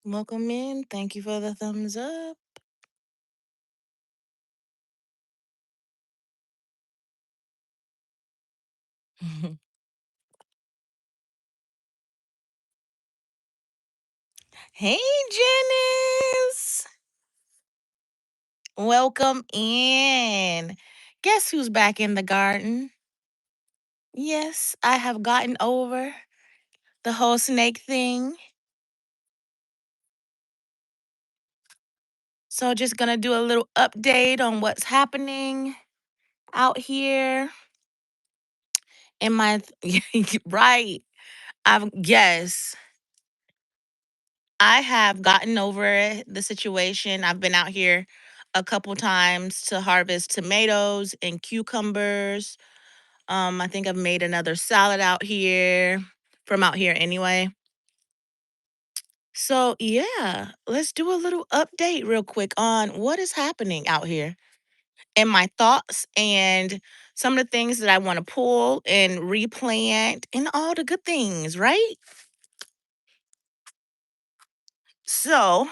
Welcome in. Thank you for the thumbs up. Hey, Janice. Welcome in. Guess who's back in the garden? Yes, I have gotten over the whole snake thing. So, just gonna do a little update on what's happening out here in my right. Yes, I have gotten over the situation. I've been out here a couple times to harvest tomatoes and cucumbers. I think I've made another salad out here from out here anyway. So, yeah, let's do a little update real quick on what is happening out here and my thoughts and some of the things that I want to pull and replant and all the good things, right? So,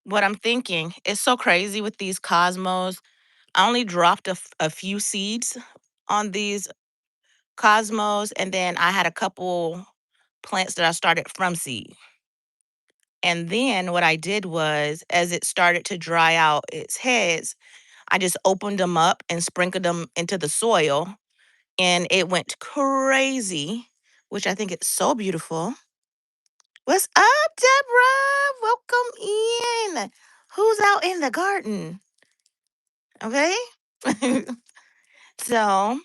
what I'm thinking is so crazy with these cosmos. I only dropped a few seeds on these cosmos, and then I had a couple plants that I started from seed. And then what I did was, as it started to dry out its heads, I just opened them up and sprinkled them into the soil, and it went crazy, which I think it's so beautiful. What's up, Deborah? Welcome in. Who's out in the garden? Okay. So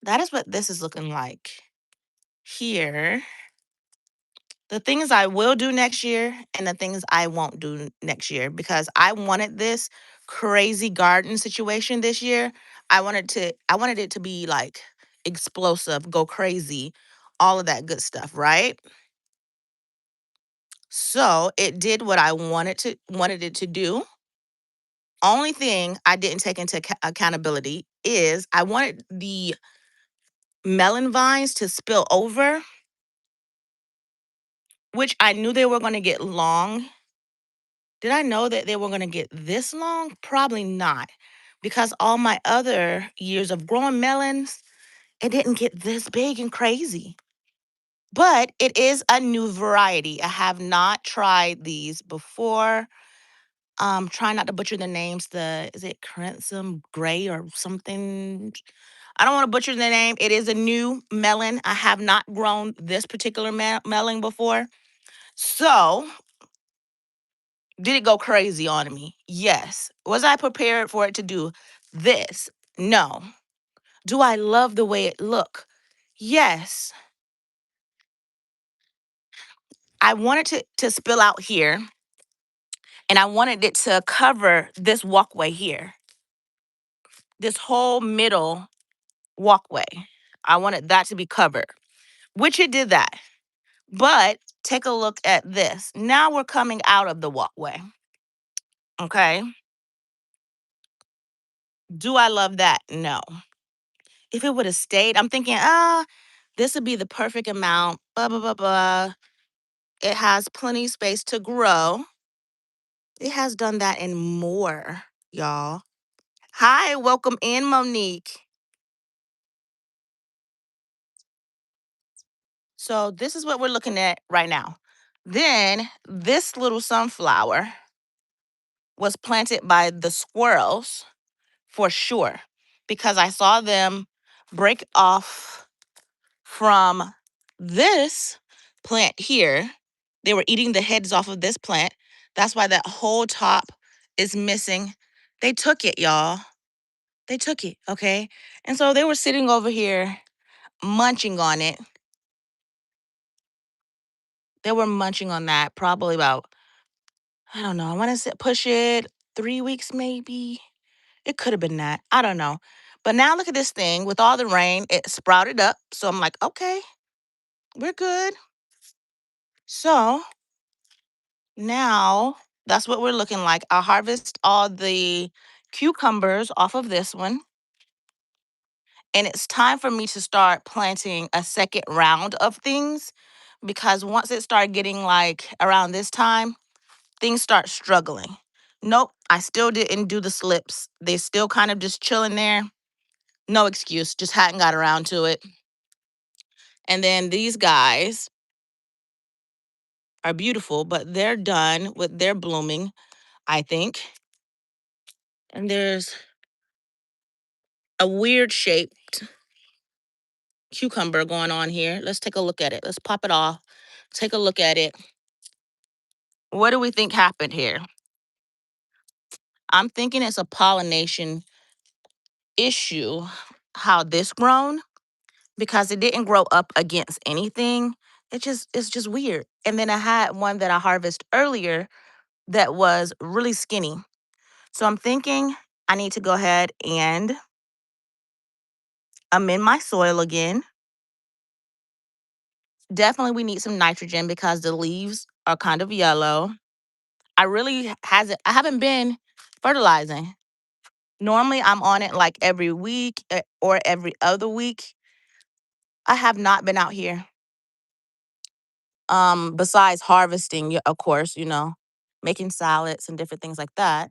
that is what this is looking like here. The things I will do next year and the things I won't do next year because I wanted this crazy garden situation this year. I wanted it to be like explosive, go crazy, all of that good stuff, right? So, it did what I wanted it to do. Only thing I didn't take into accountability is I wanted the melon vines to spill over, which I knew they were going to get long. Did I know that they were going to get this long? Probably not. Because all my other years of growing melons, it didn't get this big and crazy. But it is a new variety. I have not tried these before. Try not to butcher the names. The is it crimson gray or something? I don't want to butcher the name. It is a new melon. I have not grown this particular melon before. So, did it go crazy on me? Yes. Was I prepared for it to do this? No. Do I love the way it look? Yes. I wanted to spill out here and I wanted it to cover this walkway here. This whole middle walkway. I wanted that to be covered, which it did that. But take a look at this. Now we're coming out of the walkway. Okay. Do I love that? No. If it would have stayed, I'm thinking, this would be the perfect amount. Blah, blah, blah, blah. It has plenty of space to grow. It has done that and more, y'all. Hi, welcome in, Monique. So, this is what we're looking at right now. Then, this little sunflower was planted by the squirrels for sure because I saw them break off from this plant here. They were eating the heads off of this plant. That's why that whole top is missing. They took it, y'all. They took it, okay? And so they were sitting over here munching on it. They were munching on that probably about, I don't know, I want to say push it 3 weeks maybe. It could have been that. I don't know. But now look at this thing with all the rain, it sprouted up. So I'm like, okay, we're good. So now that's what we're looking like. I'll harvest all the cucumbers off of this one. And it's time for me to start planting a second round of things because once it started getting like around this time, things start struggling. Nope, I still didn't do the slips. They still kind of just chilling there. No excuse, just hadn't got around to it. And then these guys are beautiful, but they're done with their blooming, I think. And there's a weird shaped cucumber going on here. Let's take a look at it. Let's pop it off. Take a look at it. What do we think happened here? I'm thinking it's a pollination issue, how this grown, because it didn't grow up against anything. It's just weird. And then I had one that I harvested earlier that was really skinny. So I'm thinking I need to go ahead and amend my soil again. Definitely we need some nitrogen because the leaves are kind of yellow. I haven't been fertilizing. Normally I'm on it like every week or every other week. I have not been out here. Besides harvesting, of course, making salads and different things like that.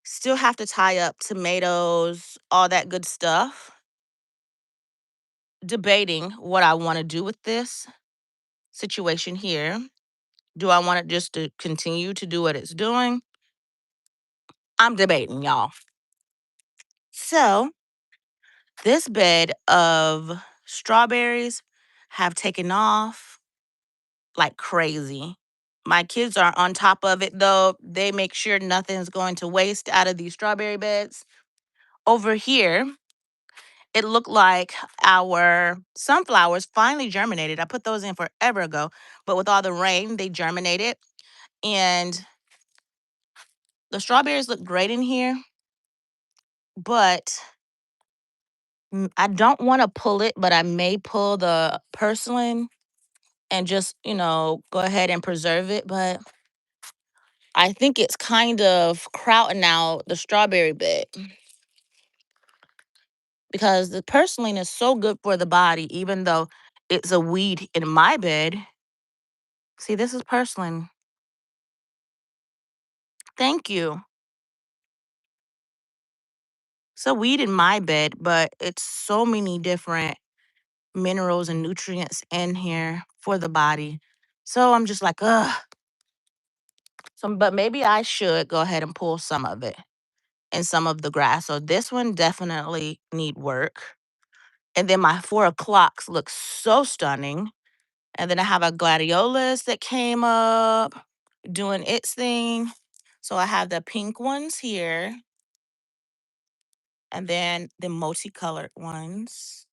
Still have to tie up tomatoes, all that good stuff. Debating what I want to do with this situation here. Do I want it just to continue to do what it's doing? I'm debating, y'all. So, this bed of strawberries have taken off like crazy. My kids are on top of it though. They make sure nothing's going to waste out of these strawberry beds. Over here, it looked like our sunflowers finally germinated. I put those in forever ago, but with all the rain, they germinated. And the strawberries look great in here, but I don't want to pull it, but I may pull the purslane and just, go ahead and preserve it. But I think it's kind of crowding out the strawberry bed because the purslane is so good for the body, even though it's a weed in my bed. See, this is purslane. Thank you. It's a weed in my bed, but it's so many different minerals and nutrients in here for the body. So I'm just like, ugh. So, but maybe I should go ahead and pull some of it and some of the grass. So this one definitely need work. And then my 4 o'clocks look so stunning. And then I have a gladiolus that came up doing its thing. So I have the pink ones here and then the multicolored ones.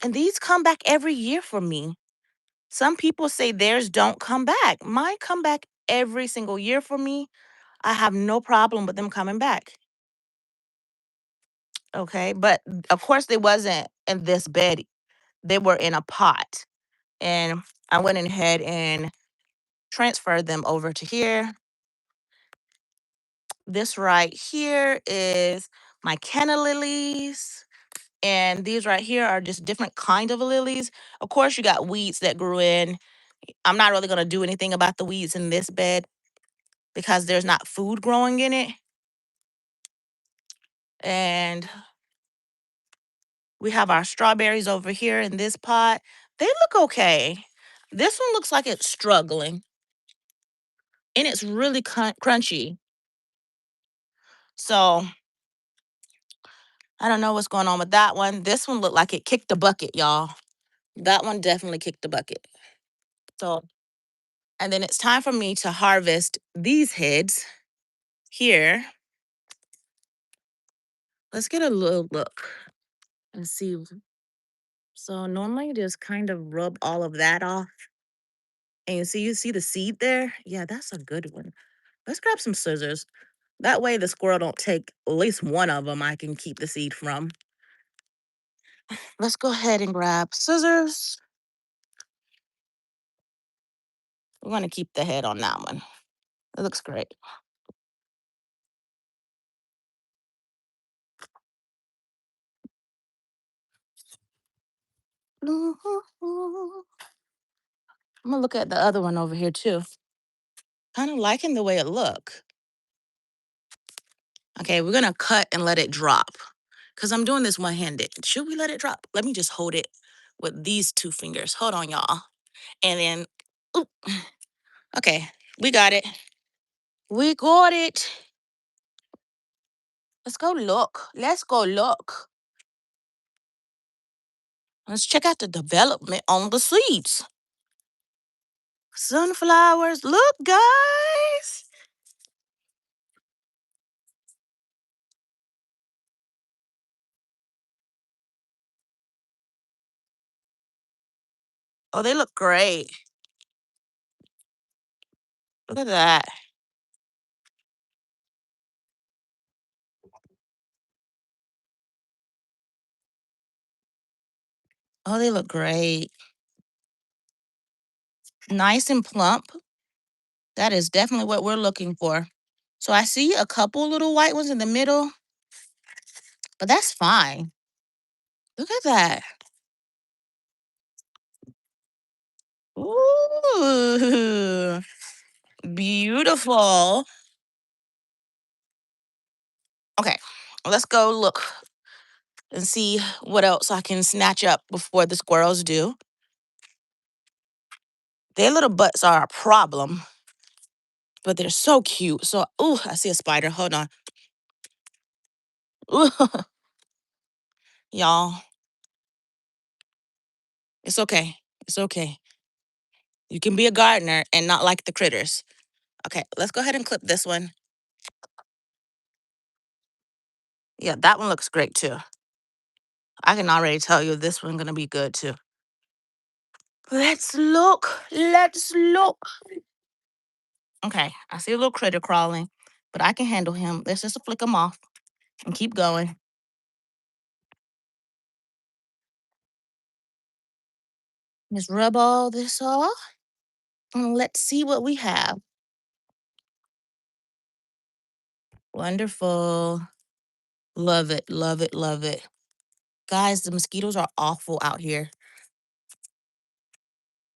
And these come back every year for me. Some people say theirs don't come back. Mine come back every single year for me. I have no problem with them coming back. Okay. But of course, they wasn't in this bed. They were in a pot. And I went ahead and transferred them over to here. This right here is my canna lilies. And these right here are just different kind of lilies. Of course, you got weeds that grew in. I'm not really going to do anything about the weeds in this bed because there's not food growing in it. And we have our strawberries over here in this pot. They look okay. This one looks like it's struggling. And it's really crunchy. So I don't know what's going on with that one. This one looked like it kicked the bucket, y'all. That one definitely kicked the bucket. So, and then it's time for me to harvest these heads here. Let's get a little look and see. So normally just kind of rub all of that off. And you see the seed there? Yeah, that's a good one. Let's grab some scissors. That way the squirrel don't take at least one of them I can keep the seed from. Let's go ahead and grab scissors. We're going to keep the head on that one. It looks great. I'm gonna look at the other one over here too. Kind of liking the way it look. Okay, we're gonna cut and let it drop. Cause I'm doing this one-handed. Should we let it drop? Let me just hold it with these two fingers. Hold on, y'all. And then, oop. Okay, we got it. We got it. Let's go look. Let's go look. Let's check out the development on the seeds. Sunflowers. Look, guys. Oh, they look great. Look at that. Oh, they look great. Nice and plump. That is definitely what we're looking for. So I see a couple little white ones in the middle, but that's fine. Look at that. Ooh, beautiful. Okay, let's go look and see what else I can snatch up before the squirrels do. Their little butts are a problem, but they're so cute. So, ooh, I see a spider. Hold on. Ooh, y'all, it's okay. It's okay. You can be a gardener and not like the critters. Okay, let's go ahead and clip this one. Yeah, that one looks great too. I can already tell you this one's gonna be good too. Let's look. Let's look. Okay, I see a little critter crawling, but I can handle him. Let's just flick him off and keep going. Just rub all this off and let's see what we have. Wonderful. Love it, love it, love it. Guys, the mosquitoes are awful out here.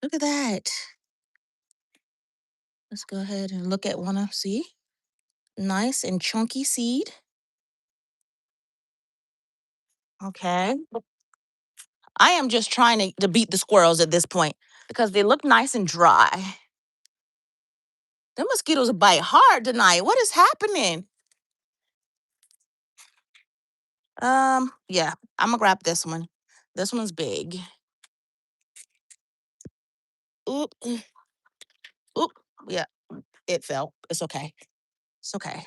Look at that. Let's go ahead and look at one of, see? Nice and chunky seed. Okay. I am just trying to beat the squirrels at this point because they look nice and dry. The mosquitoes bite hard tonight. What is happening? Yeah, I'm gonna grab this one. This one's big. Oop, oop. Yeah, it fell. It's okay. It's okay.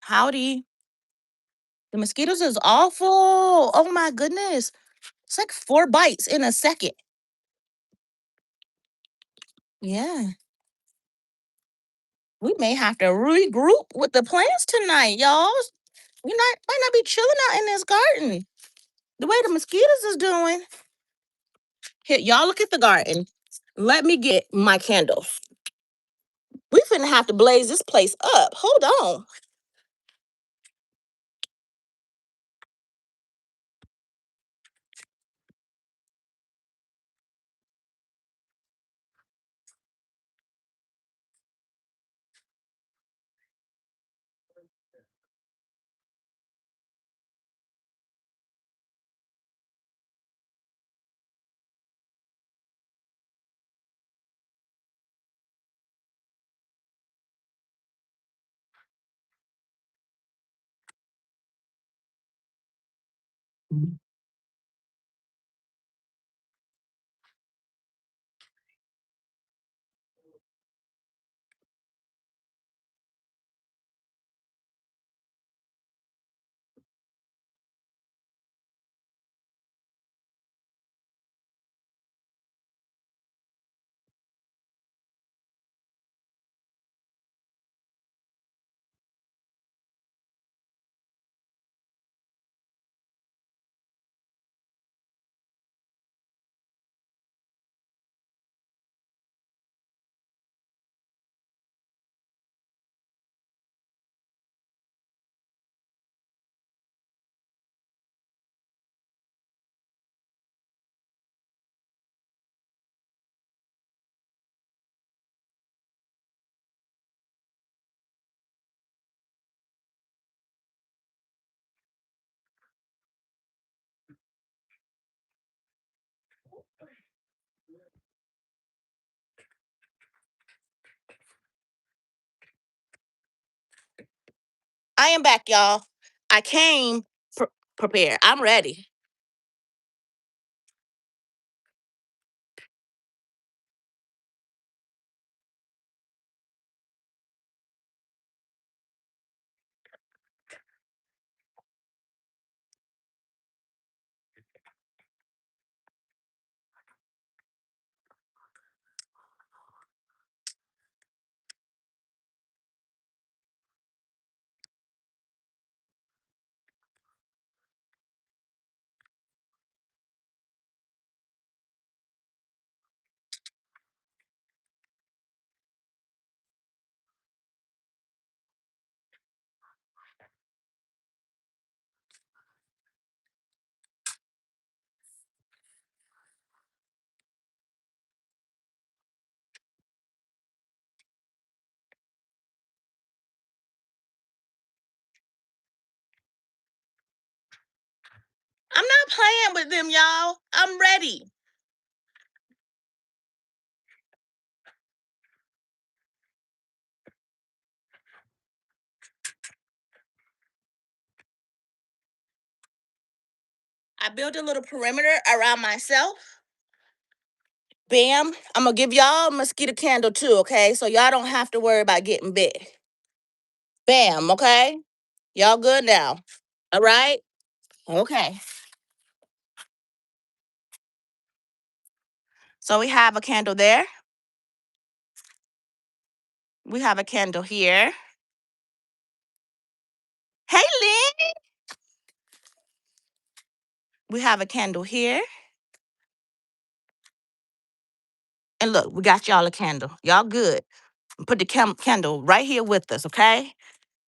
Howdy. The mosquitoes is awful. Oh my goodness. It's like 4 bites in a second. Yeah. We may have to regroup with the plants tonight, y'all. We might not be chilling out in this garden. The way the mosquitoes is doing. Here, y'all look at the garden. Let me get my candles. We finna have to blaze this place up. Hold on. I am back, y'all. I came prepared. I'm ready. I'm not playing with them, y'all. I'm ready. I built a little perimeter around myself. Bam. I'm gonna give y'all a mosquito candle too, okay? So y'all don't have to worry about getting bit. Bam, okay? Y'all good now. All right? Okay. So we have a candle there. We have a candle here. Hey, Lynn. We have a candle here. And look, we got y'all a candle. Y'all good. Put the candle right here with us, okay?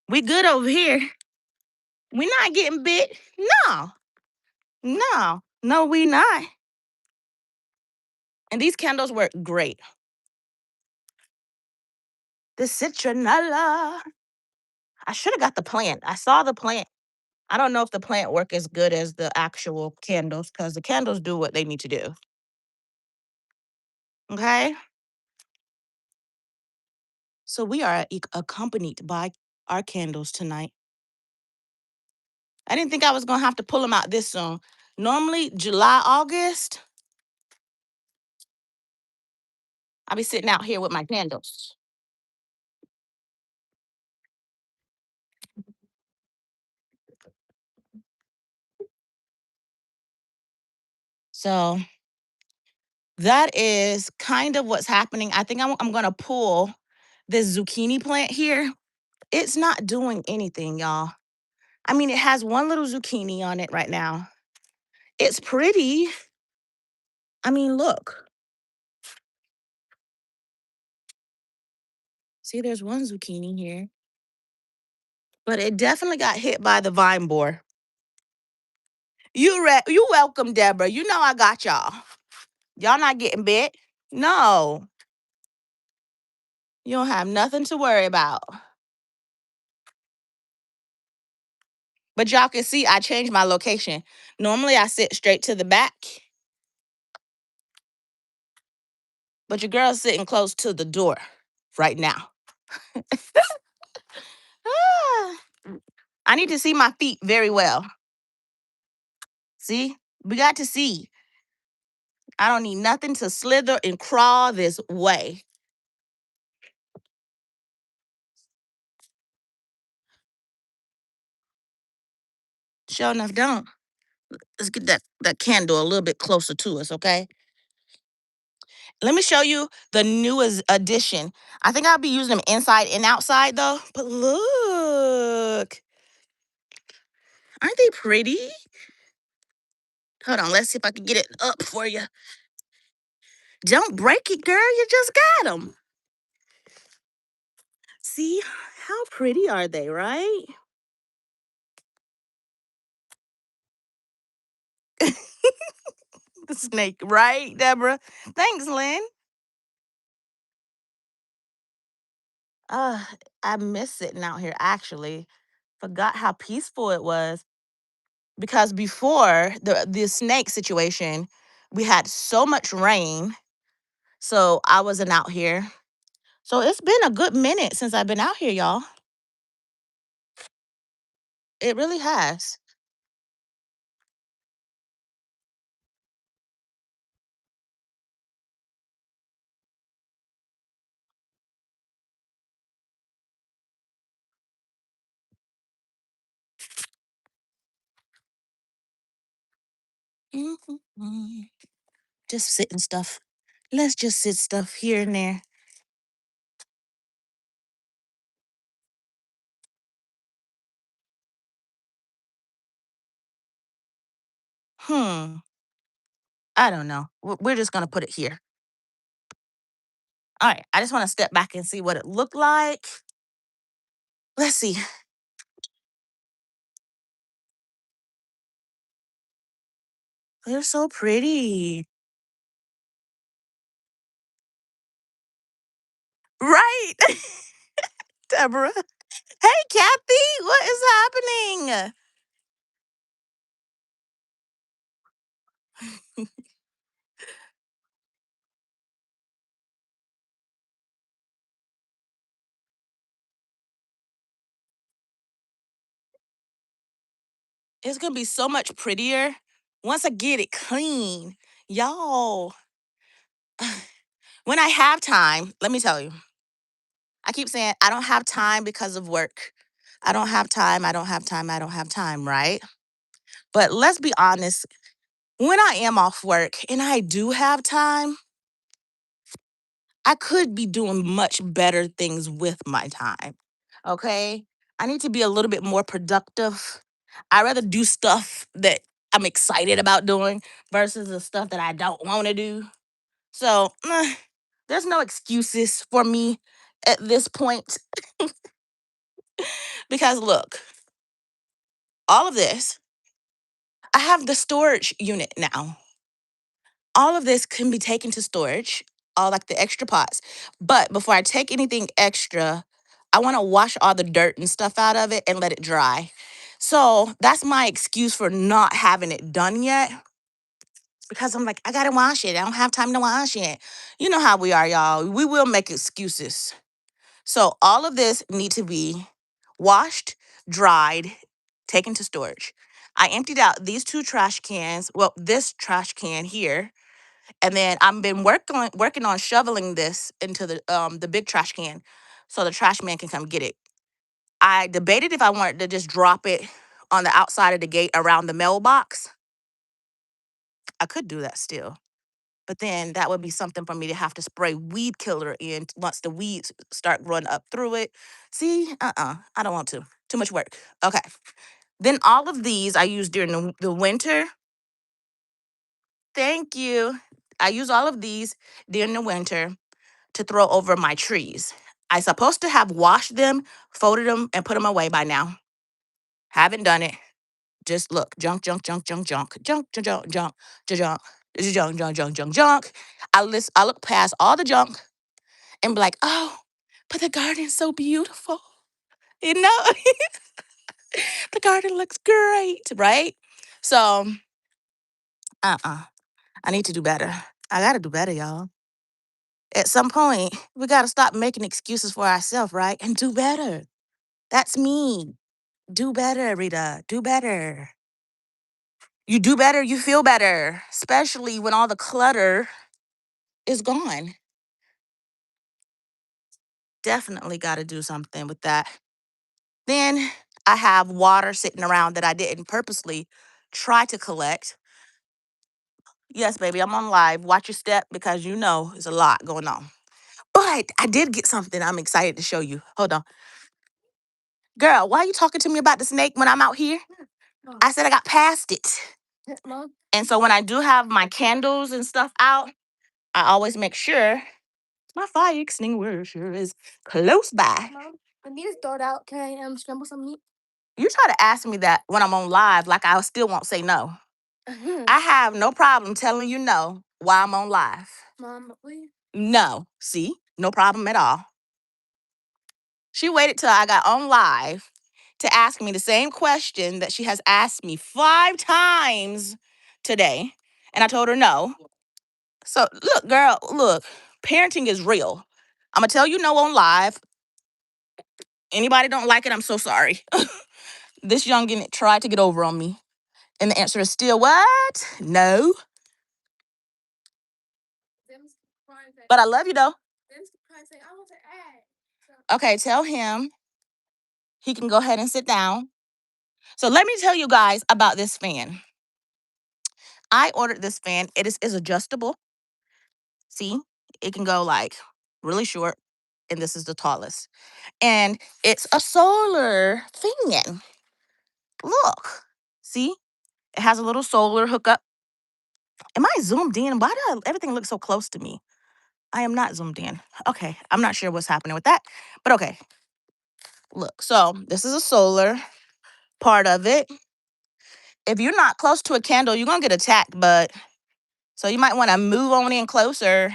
We good over here. We not getting bit. No, no, no, we not. And these candles work great. The citronella. I should have got the plant. I saw the plant. I don't know if the plant work as good as the actual candles because the candles do what they need to do. Okay. So we are accompanied by our candles tonight. I didn't think I was gonna have to pull them out this soon. Normally, July, August, I'll be sitting out here with my candles. So that is kind of what's happening. I think I'm gonna pull this zucchini plant here. It's not doing anything, y'all. I mean, it has one little zucchini on it right now. It's pretty. I mean, look. See, there's one zucchini here. But it definitely got hit by the vine borer. You welcome, Deborah. You know I got y'all. Y'all not getting bit. No, you don't have nothing to worry about. But y'all can see I changed my location. Normally I sit straight to the back, but your girl's sitting close to the door right now. Ah, I need to see my feet very well. See? We got to see. I don't need nothing to slither and crawl this way. Sure enough, don't. Let's get that candle a little bit closer to us, okay? Let me show you the newest addition. I think I'll be using them inside and outside though. But look, aren't they pretty? Hold on, let's see if I can get it up for you. Don't break it, girl. You just got them. See how pretty are they, right? The snake, right, Deborah? Thanks, Lynn. Uh, I miss sitting out here actually. Forgot how peaceful it was because before the snake situation, we had so much rain. So I wasn't out here. So it's been a good minute since I've been out here, y'all. It really has. Mhm. Just sitting stuff. Let's just sit stuff here and there. Hmm. I don't know. We're just gonna put it here. All right. I just want to step back and see what it looked like. Let's see. They're so pretty. Right. Deborah. Hey, Kathy. What is happening? It's gonna be so much prettier once I get it clean. Y'all, when I have time, let me tell you, I keep saying I don't have time because of work. I don't have time, I don't have time, I don't have time, right? But let's be honest, when I am off work and I do have time, I could be doing much better things with my time. Okay? I need to be a little bit more productive. I rather do stuff that I'm excited about doing versus the stuff that I don't want to do. So, there's no excuses for me at this point because look, all of this, I have the storage unit now. All of this can be taken to storage, all like the extra pots. But before I take anything extra, I want to wash all the dirt and stuff out of it and let it dry. So that's my excuse for not having it done yet because I'm like, I gotta wash it. I don't have time to wash it. You know how we are, y'all. We will make excuses. So all of this need to be washed, dried, taken to storage. I emptied out these two trash cans. Well, this trash can here, and then I've been working on shoveling this into the big trash can so the trash man can come get it. I debated if I wanted to just drop it on the outside of the gate around the mailbox. I could do that still. But then that would be something for me to have to spray weed killer in once the weeds start growing up through it. See, I don't want to. Too much work. Okay. Then all of these I use during the winter. Thank you. I use all of these during the winter to throw over my trees. I supposed to have washed them, folded them, and put them away by now. Haven't done it. Just look, junk, junk, junk, junk, junk, junk, junk, junk, junk, junk, junk, junk, junk, junk, junk. I look past all the junk and be like, oh, but the garden's so beautiful. You know, the garden looks great, right? So, I need to do better. I gotta do better, y'all. At some point, we gotta stop making excuses for ourselves, right? And do better. That's me. Do better, Rita. Do better. You do better, you feel better, especially when all the clutter is gone. Definitely got to do something with that. Then I have water sitting around that I didn't purposely try to collect. Yes, baby, I'm on live. Watch your step because you know there's a lot going on. But I did get something I'm excited to show you. Hold on. Girl, why are you talking to me about the snake when I'm out here? I said I got past it. And so when I do have my candles and stuff out, I always make sure my fire extinguisher is close by. Mom, the meat is thawed out. Can I scramble some meat? You try to ask me that when I'm on live, like I still won't say no. I have no problem telling you no while I'm on live. Mom, please. No. See? No problem at all. She waited till I got on live to ask me the same question that she has asked me 5 times today. And I told her no. So look, girl, look, parenting is real. I'm gonna tell you no on live. Anybody don't like it, I'm so sorry. This youngin tried to get over on me. And the answer is still what? No. But I love you though. Okay, tell him he can go ahead and sit down. So let me tell you guys about this fan. I ordered this fan. It is adjustable. See, it can go like really short, and this is the tallest. And it's a solar fan. Look, see, it has a little solar hookup. Am I zoomed in? Why does everything look so close to me? I am not zoomed in. Okay, I'm not sure what's happening with that, but okay. Look, so this is a solar part of it. If you're not close to a candle, you're gonna get attacked, but so you might want to move on in closer.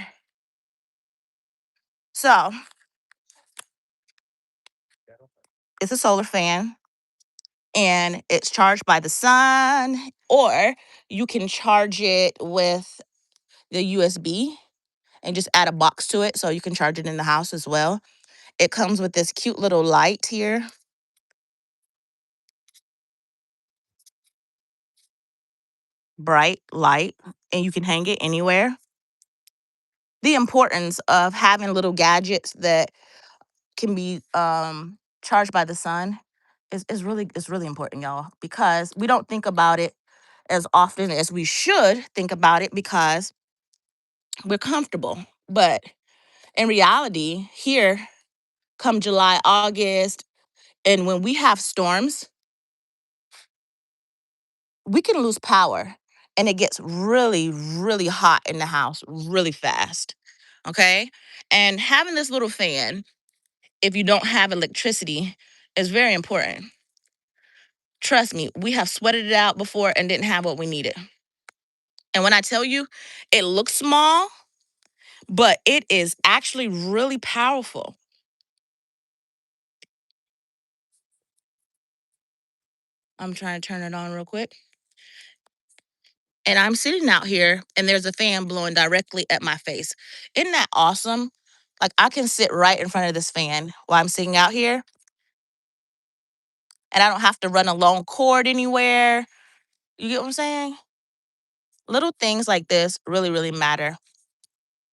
So it's a solar fan and it's charged by the sun, or you can charge it with the USB and just add a box to it so you can charge it in the house as well. It comes with this cute little light here. Bright light, and you can hang it anywhere. The importance of having little gadgets that can be charged by the sun is really important, y'all, because we don't think about it as often as we should think about it because we're comfortable. But in reality, here come July, August, and when we have storms, we can lose power and it gets really, really hot in the house really fast. Okay. And having this little fan, if you don't have electricity, is very important. Trust me, we have sweated it out before and didn't have what we needed. And when I tell you, it looks small, but it is actually really powerful. I'm trying to turn it on real quick. And I'm sitting out here and there's a fan blowing directly at my face. Isn't that awesome? Like I can sit right in front of this fan while I'm sitting out here and I don't have to run a long cord anywhere. You get what I'm saying? Little things like this really, really matter,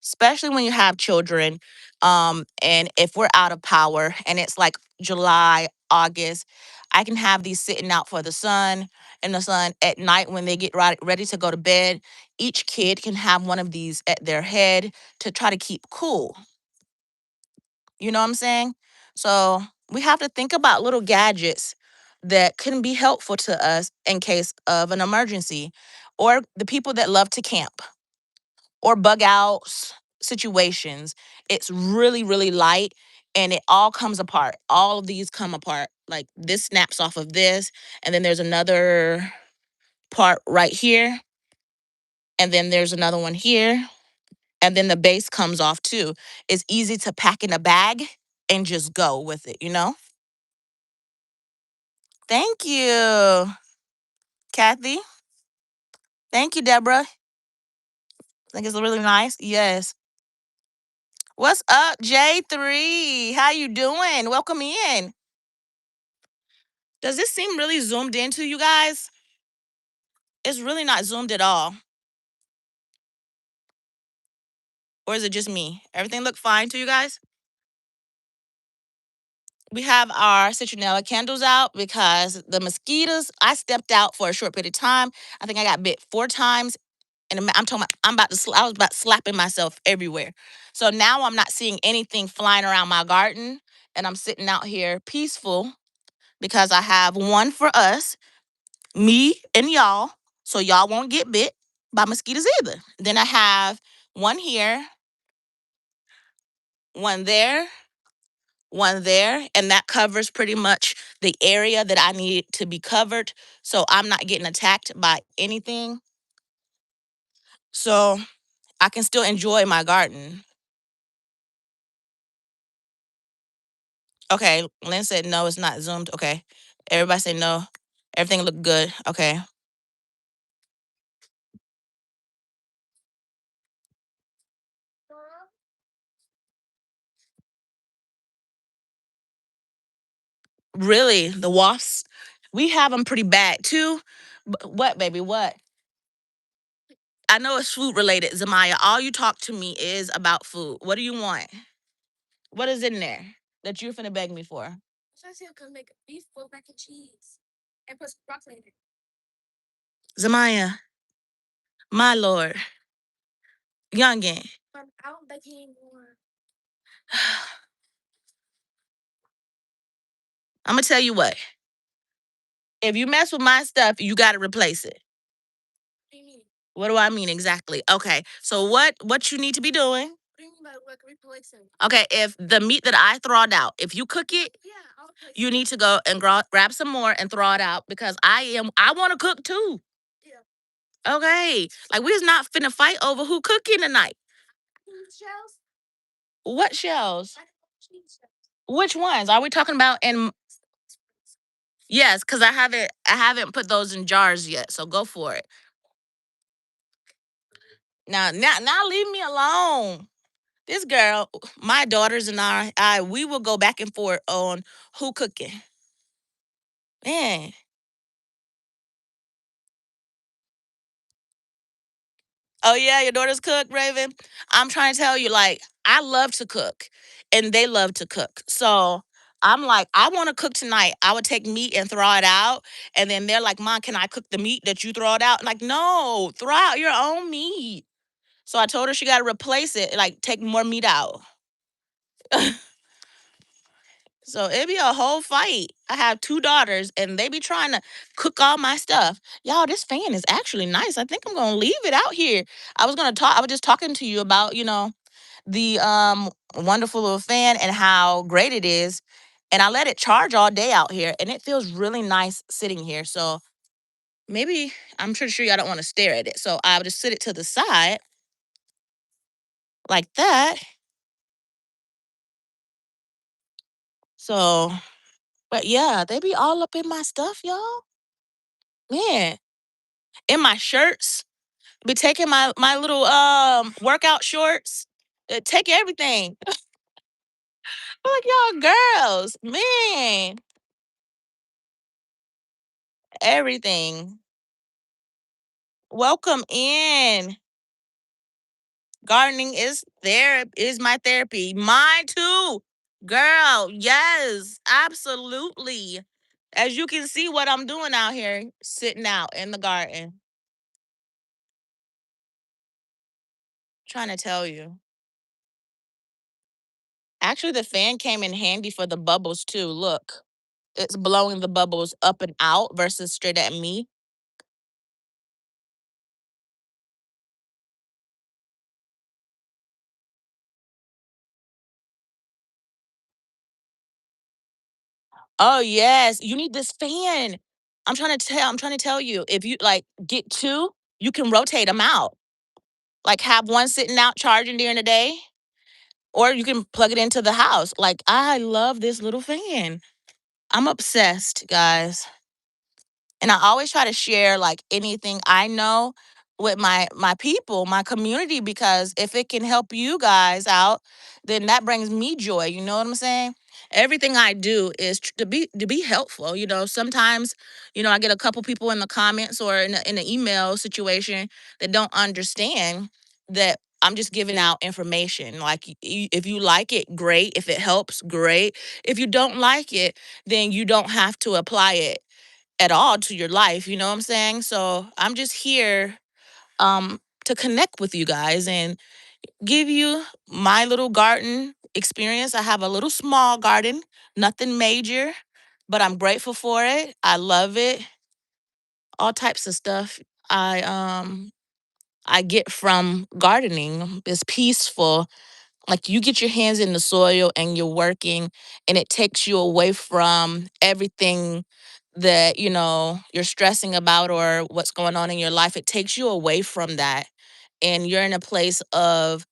especially when you have children. And if we're out of power and it's like July, August, I can have these sitting out for the sun and the sun at night when they get ready to go to bed. Each kid can have one of these at their head to try to keep cool. You know what I'm saying? So we have to think about little gadgets that can be helpful to us in case of an emergency, or the people that love to camp or bug out situations. It's really, really light and it all comes apart. All of these come apart. Like this snaps off of this, and then there's another part right here, and then there's another one here, and then the base comes off too. It's easy to pack in a bag and just go with it, you know? Thank you, Kathy. Thank you, Deborah. I think it's really nice. Yes. What's up, J3? How you doing? Welcome in. Does this seem really zoomed in to you guys? It's really not zoomed at all. Or is it just me? Everything look fine to you guys? We have our citronella candles out because the mosquitoes, I stepped out for a short period of time. I think I got bit 4 times. And I'm talking about, I was about slapping myself everywhere. So now I'm not seeing anything flying around my garden. And I'm sitting out here peaceful because I have one for us, me and y'all. So y'all won't get bit by mosquitoes either. Then I have one here, one there, and that covers pretty much the area that I need to be covered. So I'm not getting attacked by anything. So I can still enjoy my garden. Okay, Lynn said no, it's not zoomed. Okay. Everybody say no. Everything looked good. Okay. Really, the wasps? We have them pretty bad too. What, baby? What? I know it's food related, Zamaya. All you talk to me is about food. What do you want? What is in there that you're finna beg me for? Zamaya, my lord, youngin. I'm gonna tell you what. If you mess with my stuff, you gotta replace it. What do I mean exactly? Okay, so what you need to be doing? Okay, if the meat that I throwed out, if you cook it, you need to go and grab some more and throw it out because I want to cook too. Okay, like we's not finna fight over who cooking tonight. What shells? Which ones are we talking about? In yes, because I haven't put those in jars yet. So go for it. Now leave me alone. This girl, my daughters and I we will go back and forth on who cooking. Man, oh yeah, your daughters cook, Raven. I'm trying to tell you, like, I love to cook, and they love to cook. So I'm like, I want to cook tonight. I would take meat and throw it out, and then they're like, "Mom, can I cook the meat that you throw it out?" Like, no, throw out your own meat. So I told her she got to replace it, like take more meat out. So it'd be a whole fight. I have two daughters and they be trying to cook all my stuff. Y'all, this fan is actually nice. I think I'm gonna leave it out here. I was just talking to you about, the wonderful little fan and how great it is. And I let it charge all day out here and it feels really nice sitting here. So maybe I'm pretty sure y'all don't want to stare at it. So I'll just sit it to the side like that. So, but yeah, they be all up in my stuff, y'all. Man, in my shirts. Be taking my little workout shorts. Take everything. I'm like y'all girls, man, everything. Welcome in. Gardening is my therapy. Mine too. Girl, yes, absolutely. As you can see what I'm doing out here, sitting out in the garden. Trying to tell you. Actually, the fan came in handy for the bubbles too. Look. It's blowing the bubbles up and out versus straight at me. Oh yes, you need this fan. I'm trying to tell you, if you like get two, you can rotate them out. Like have one sitting out charging during the day, or you can plug it into the house. Like I love this little fan. I'm obsessed, guys. And I always try to share like anything I know with my people, my community, because if it can help you guys out, then that brings me joy. You know what I'm saying? Everything I do is to be helpful. Sometimes I get a couple people in the comments or in an email situation that don't understand that I'm just giving out information. Like if you like it, great. If it helps, great. If you don't like it, then you don't have to apply it at all to your life, you know what I'm saying? So I'm just here to connect with you guys and give you my little garden experience. I have a little small garden, nothing major, but I'm grateful for it. I love it. All types of stuff I get from gardening is peaceful. Like you get your hands in the soil and you're working and it takes you away from everything that you're stressing about or what's going on in your life. It takes you away from that and you're in a place of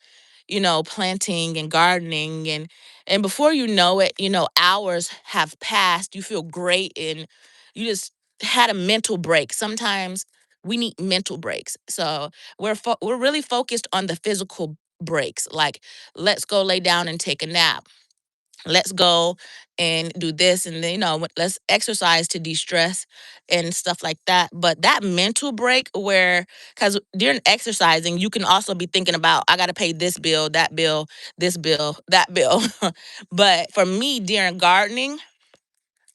planting and gardening, and before you know it, hours have passed. You feel great and you just had a mental break. Sometimes we need mental breaks. So we're really focused on the physical breaks, like let's go lay down and take a nap. let's go and do this, and then let's exercise to de-stress and stuff like that. But that mental break, where because during exercising you can also be thinking about, I got to pay this bill, that bill, this bill, that bill. But for me, during gardening,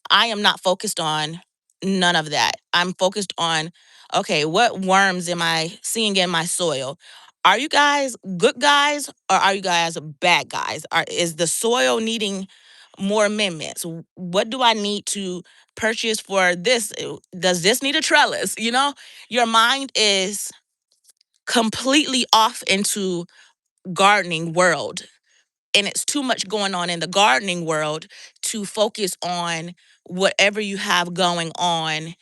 I am not focused on none of that. I'm focused on, okay, what worms am I seeing in my soil? Are you guys good guys, or are you guys bad guys? Is the soil needing more amendments? What do I need to purchase for this? Does this need a trellis? Your mind is completely off into gardening world, and it's too much going on in the gardening world to focus on whatever you have going on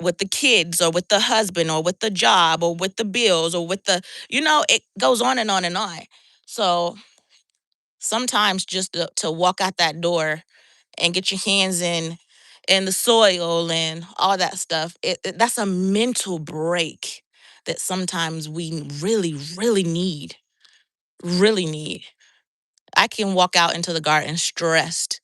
with the kids, or with the husband, or with the job, or with the bills, or with it goes on and on and on. So sometimes just to walk out that door and get your hands in the soil and all that stuff, that's a mental break that sometimes we really need. I can walk out into the garden stressed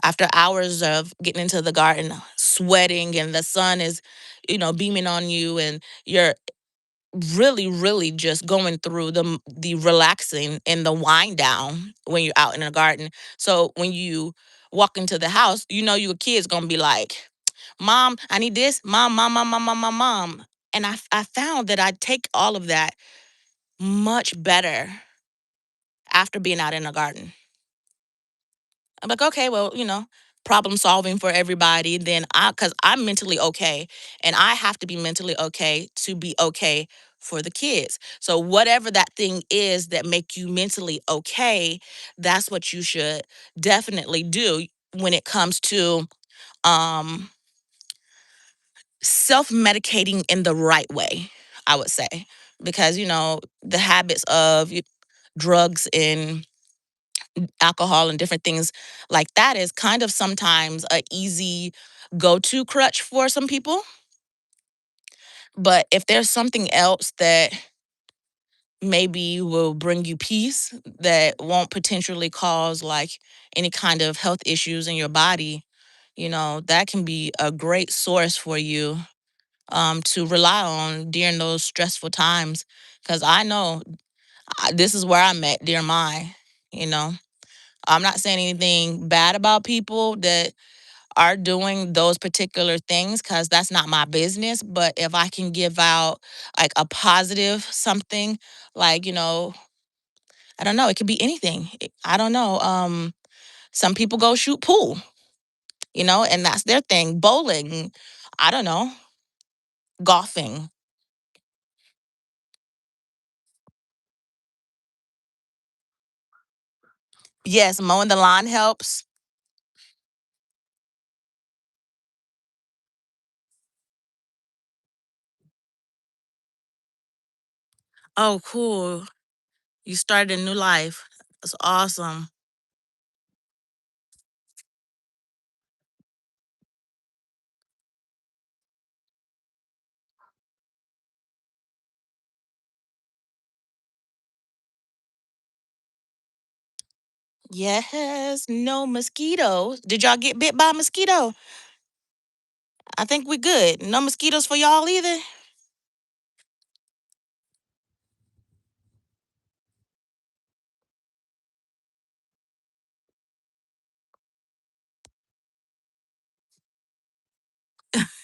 after hours of getting into the garden, sweating, and the sun is, beaming on you, and you're really just going through the relaxing and the wind down when you're out in the garden. So when you walk into the house, your kid's gonna be like, "Mom, I need this. Mom." And I found that I take all of that much better after being out in the garden. I'm like, okay, well, problem solving for everybody. Then because I'm mentally okay, and I have to be mentally okay to be okay for the kids. So whatever that thing is that make you mentally okay, that's what you should definitely do when it comes to um self-medicating in the right way, I would say. Because, the habits of drugs and alcohol and different things like that is kind of sometimes a easy go-to crutch for some people. But if there's something else that maybe will bring you peace, that won't potentially cause like any kind of health issues in your body, that can be a great source for you to rely on during those stressful times. Because I know this is where I'm at during mine. you know I'm not saying anything bad about people that are doing those particular things, because that's not my business. But if I can give out like a positive something, like, I don't know, it could be anything. I don't know. Some people go shoot pool, and that's their thing. Bowling, I don't know, golfing. Yes, mowing the lawn helps. Oh, cool. You started a new life. That's awesome. Yes, no mosquitoes. Did y'all get bit by a mosquito? I think we good. No mosquitoes for y'all either.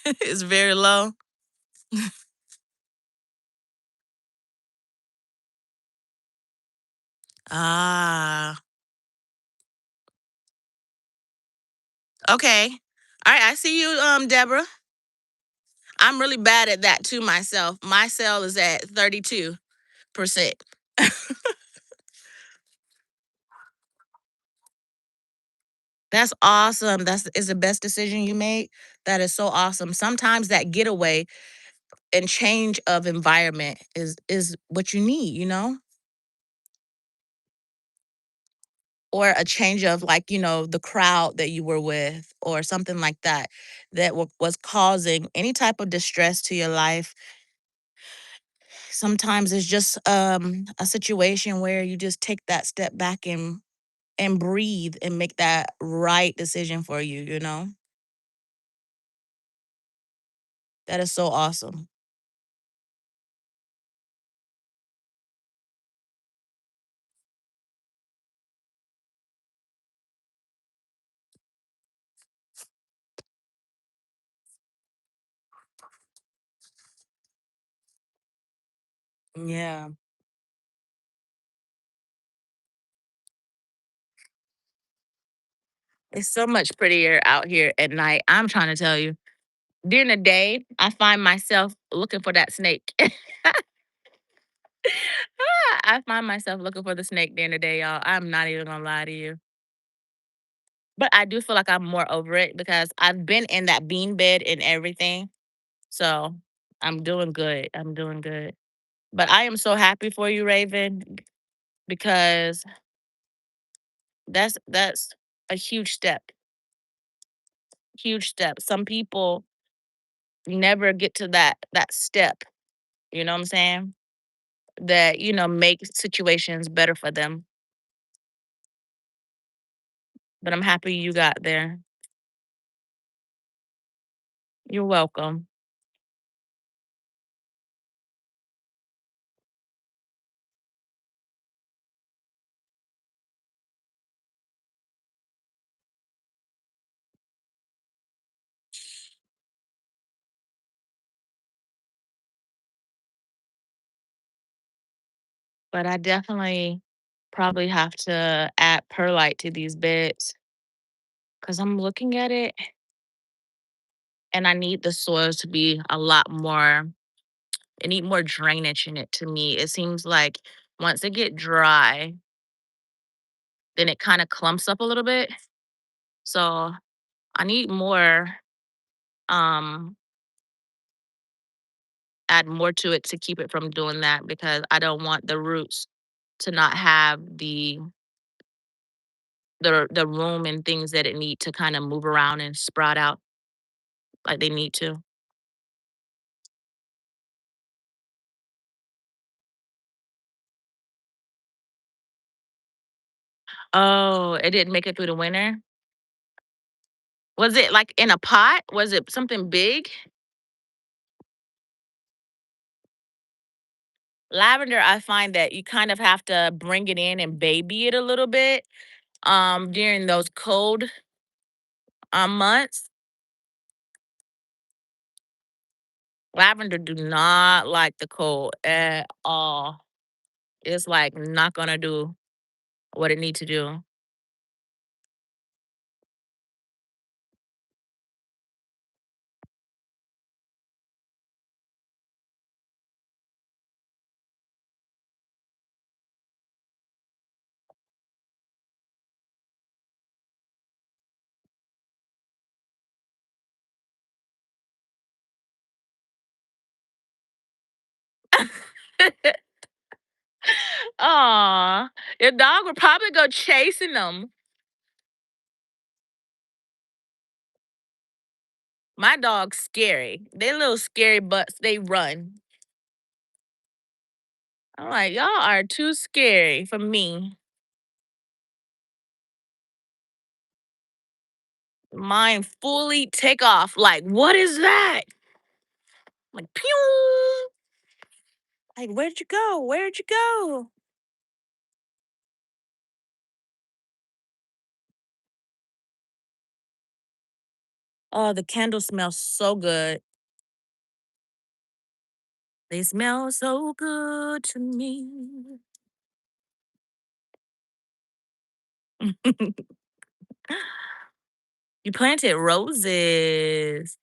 It's very low. Ah, okay. All right, I see you, Deborah. I'm really bad at that too myself. My cell is at 32%. That's awesome. That's is the best decision you made. That is so awesome. Sometimes that getaway and change of environment is what you need, or a change of, like, the crowd that you were with, or something like that, that was causing any type of distress to your life. Sometimes it's just a situation where you just take that step back and breathe and make that right decision for you, you know? That is so awesome. Yeah. It's so much prettier out here at night. I'm trying to tell you. During the day, I find myself looking for that snake. I find myself looking for the snake during the day, y'all. I'm not even gonna lie to you. But I do feel like I'm more over it because I've been in that bean bed and everything. So I'm doing good. I'm doing good. But I am so happy for you, Raven, because that's a huge step. Huge step. Some people never get to that step. You know what I'm saying? That, make situations better for them. But I'm happy you got there. You're welcome. But I definitely probably have to add perlite to these beds because I'm looking at it and I need the soils to be a lot more, I need more drainage in it to me. It seems like once it get dry, then it kind of clumps up a little bit. So I need more, um, add more to it to keep it from doing that because I don't want the roots to not have the room and things that it need to kind of move around and sprout out like they need to. Oh, it didn't make it through the winter? Was it, like, in a pot? Was it something big? Lavender, I find that you kind of have to bring it in and baby it a little bit, during those cold, months. Lavender do not like the cold at all. It's, like, not gonna do what it need to do. Aw, your dog would probably go chasing them. My dog's scary. They little scary butts, they run. I'm like, "Y'all are too scary for me." Mine fully take off, like, "What is that?" Like, "Pew!" Like, "Where'd you go? Where'd you go?" Oh, the candles smell so good. They smell so good to me. You planted roses.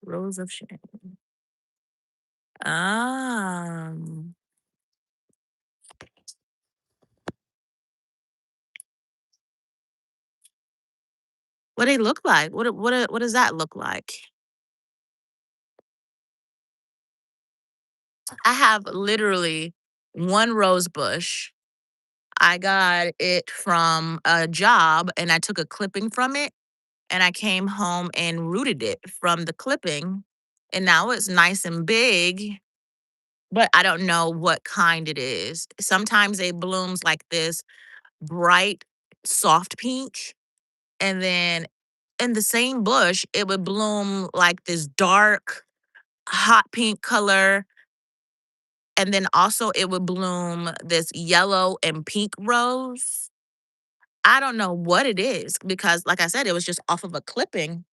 Rose of Sharon. Um, what they look like? What does that look like? I have literally one rose bush. I got it from a job and I took a clipping from it and I came home and rooted it from the clipping. And now it's nice and big. but I don't know what kind it is. Sometimes it blooms like this bright, soft pink, and then in the same bush, it would bloom like this dark, hot pink color, and then also it would bloom this yellow and pink rose. I don't know what it is because, like I said, it was just off of a clipping.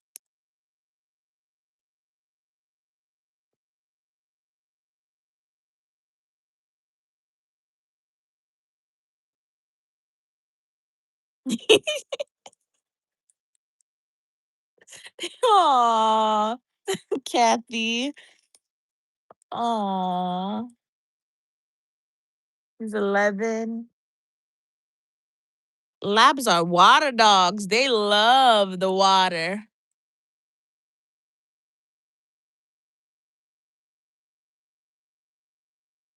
Aw, Kathy. Aw, he's 11. Labs are water dogs. They love the water.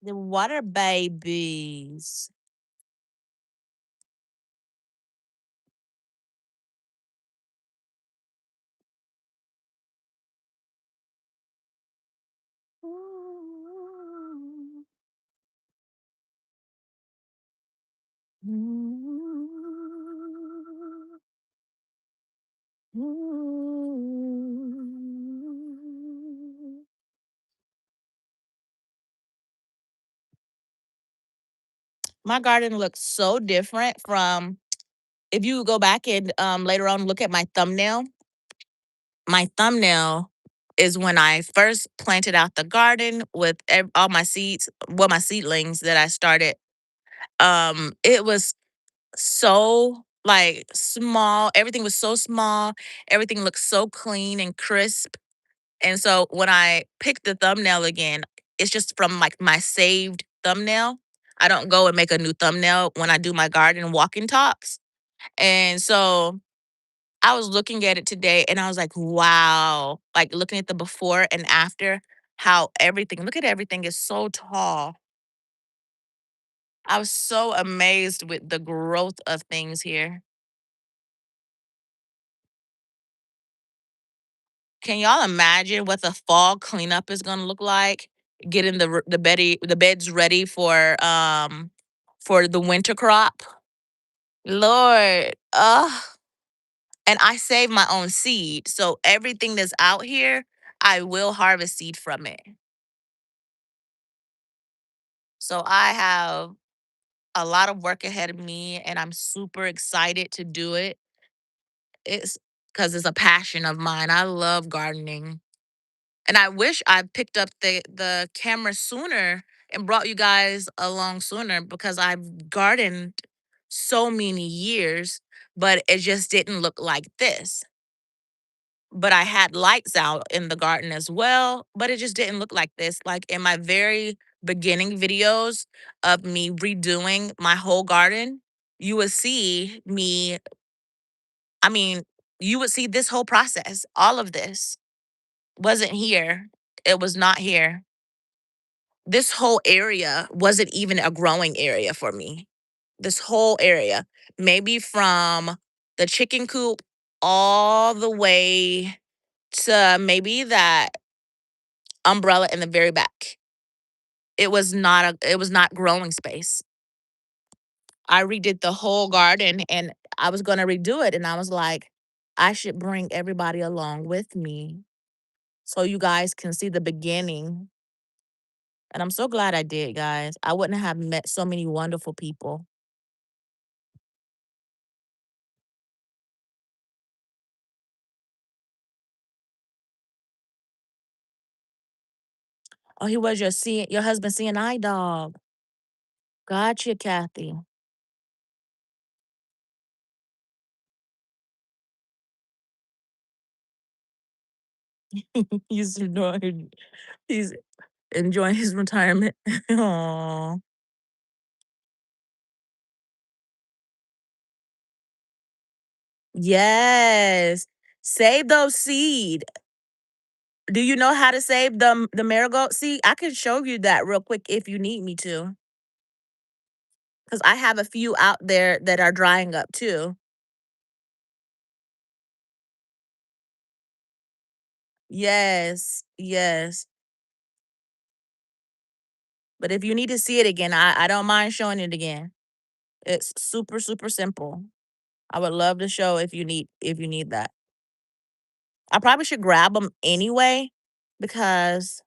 The water babies. My garden looks so different from if you go back and later on look at my thumbnail is when I first planted out the garden with all my seeds, well, my seedlings that I started. It was so like small. Everything was so small. Everything looked so clean and crisp. And so when I pick the thumbnail again, it's just from like my saved thumbnail. I don't go and make a new thumbnail when I do my garden walking talks. And so I was looking at it today and I was like, wow, like looking at the before and after, how everything, look at everything is so tall. I was so amazed with the growth of things here. Can y'all imagine what the fall cleanup is gonna look like? Getting the beds ready for the winter crop. Lord, and I save my own seed, so everything that's out here, I will harvest seed from it. So I have a lot of work ahead of me, and I'm super excited to do it. It's because it's a passion of mine. I love gardening. And I wish I picked up the camera sooner and brought you guys along sooner because I've gardened so many years, but it just didn't look like this. But I had lights out in the garden as well, but it just didn't look like this. Like in my very beginning videos of me redoing my whole garden, you would see me, I mean, you would see this whole process. All of this wasn't here. It was not here. This whole area wasn't even a growing area for me. This whole area, maybe from the chicken coop all the way to maybe that umbrella in the very back. It was not growing space. I redid the whole garden and I was going to redo it and I was like I should bring everybody along with me so you guys can see the beginning. And I'm so glad I did, guys. I wouldn't have met so many wonderful people. Oh, he was your husband CNI dog. Gotcha, Kathy. he's enjoying he's enjoying his retirement. Aw. Yes. Save those seed. Do you know how to save the marigold seed? I can show you that real quick if you need me to. Because I have a few out there that are drying up too. Yes. Yes. But if you need to see it again, I don't mind showing it again. It's super, super simple. I would love to show if you need that. I probably should grab them anyway because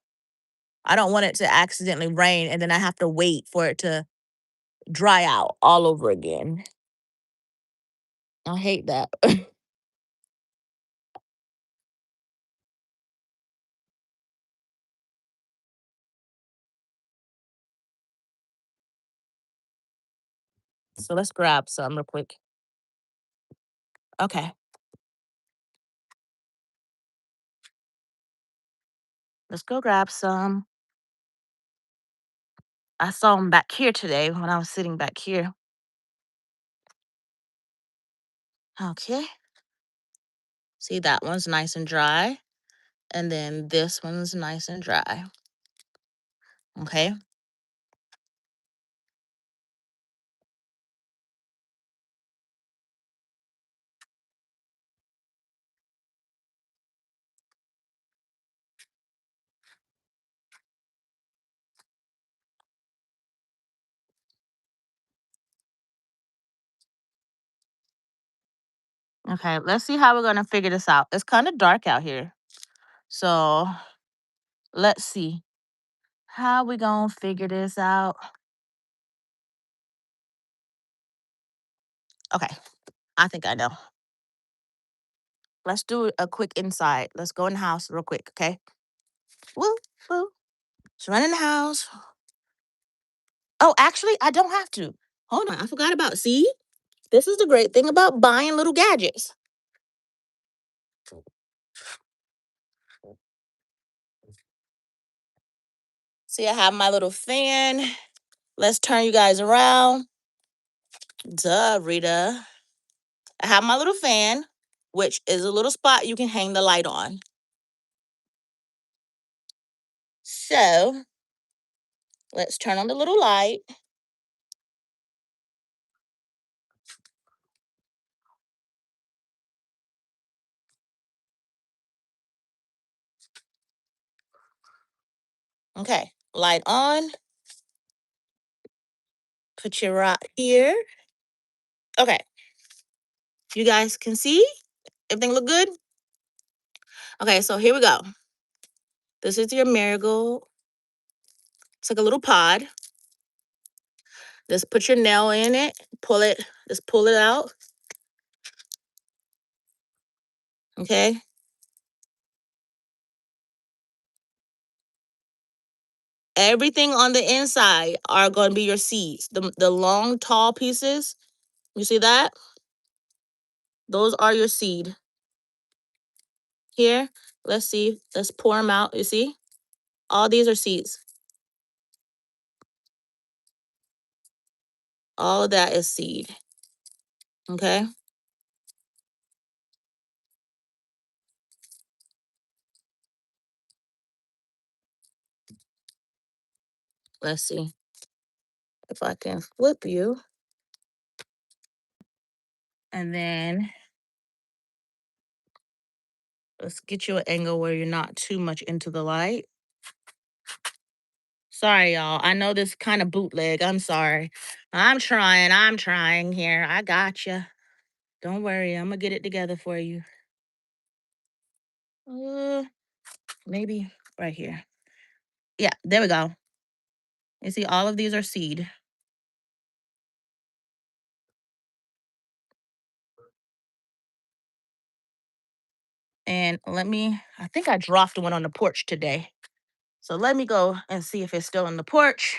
I don't want it to accidentally rain and then I have to wait for it to dry out all over again. I hate that. So let's grab some real quick. Okay, let's go grab some. I saw them back here today when I was sitting back here. Okay, see that one's nice and dry. And then this one's nice and dry. Okay. Okay, let's see how we're gonna figure this out. It's kind of dark out here. So let's see. How we gonna figure this out? Okay, I think I know. Let's do a quick inside. Let's go in the house real quick, okay? Woo, woo. Let's run in the house. Oh, actually, I don't have to. Hold on, I forgot about. See, this is the great thing about buying little gadgets. See, I have my little fan. Let's turn you guys around. Duh, Rita. I have my little fan, which is a little spot you can hang the light on. So let's turn on the little light. Okay, light on. Put your right here. Okay, you guys can see everything look good. Okay, so here we go. This is your marigold. It's like a little pod. Just put your nail in it. Pull it. Just pull it out. Okay. Everything on the inside are going to be your seeds. The long, tall pieces. You see that? Those are your seed. Here, let's see. Let's pour them out. You see? All these are seeds. All of that is seed. Okay? Let's see if I can flip you. And then let's get you an angle where you're not too much into the light. Sorry, y'all. I know this kind of bootleg. I'm sorry. I'm trying. I'm trying here. I got you. Don't worry. I'm going to get it together for you. Uh, maybe right here. Yeah, there we go. You see, all of these are seed. And I think I dropped one on the porch today. So let me go and see if it's still on the porch.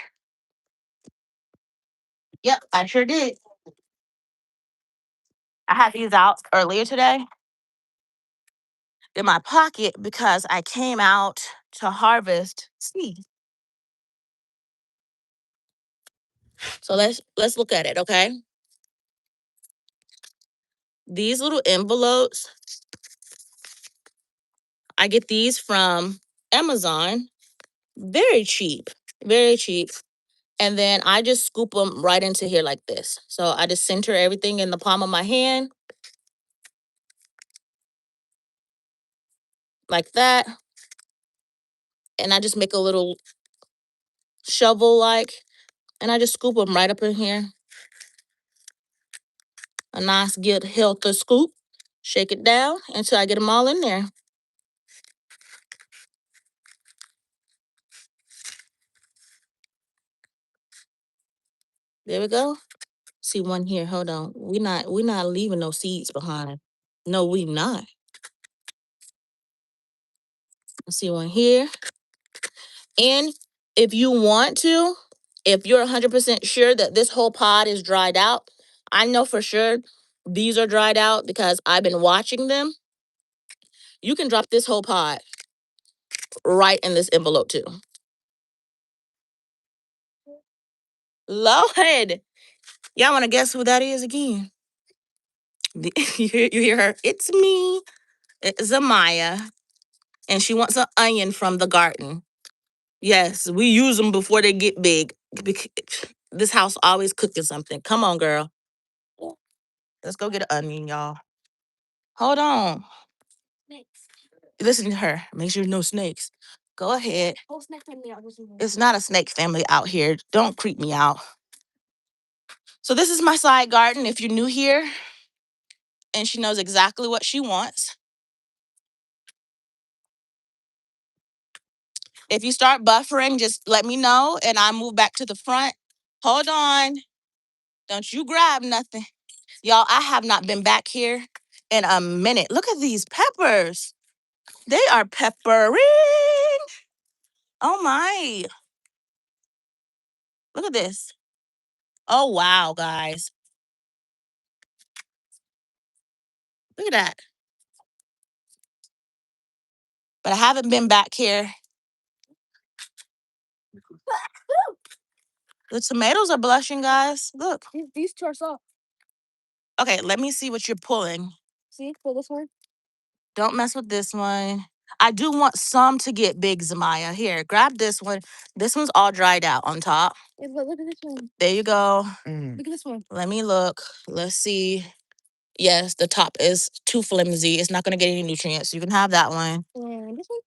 Yep, I sure did. I had these out earlier today in my pocket because I came out to harvest seed. So let's look at it, okay? These little envelopes, I get these from Amazon. Very cheap, very cheap. And then I just scoop them right into here like this. So I just center everything in the palm of my hand like that. And I just make a little shovel-like, and I just scoop them right up in here. A nice, good, healthy scoop. Shake it down until I get them all in there. There we go. See one here. Hold on. We not leaving no seeds behind. No, we not. See one here. And if you want to, if you're 100% sure that this whole pod is dried out, I know for sure these are dried out because I've been watching them. You can drop this whole pod right in this envelope too. Lord, y'all want to guess who that is again? You hear her? It's me. It's Zamaya. And she wants an onion from the garden. Yes, we use them before they get big. This house always cooking something. Come on, girl. Let's go get an onion, y'all. Hold on. Snakes. Listen to her. Make sure no snakes. Go ahead. Whole snake family out. It's not a snake family out here. Don't creep me out. So this is my side garden. If you're new here, and she knows exactly what she wants. If you start buffering, just let me know and I move back to the front. Hold on. Don't you grab nothing. Y'all, I have not been back here in a minute. Look at these peppers. They are peppering. Oh my. Look at this. Oh wow, guys. Look at that. But I haven't been back here. The tomatoes are blushing, guys. Look. These two are soft. Okay, let me see what you're pulling. See, pull this one. Don't mess with this one. I do want some to get big, Zamaya. Here, grab this one. This one's all dried out on top. Yeah, but look at this one. There you go. Look at this one. Let me look. Let's see. Yes, the top is too flimsy. It's not going to get any nutrients. You can have that one. And this one?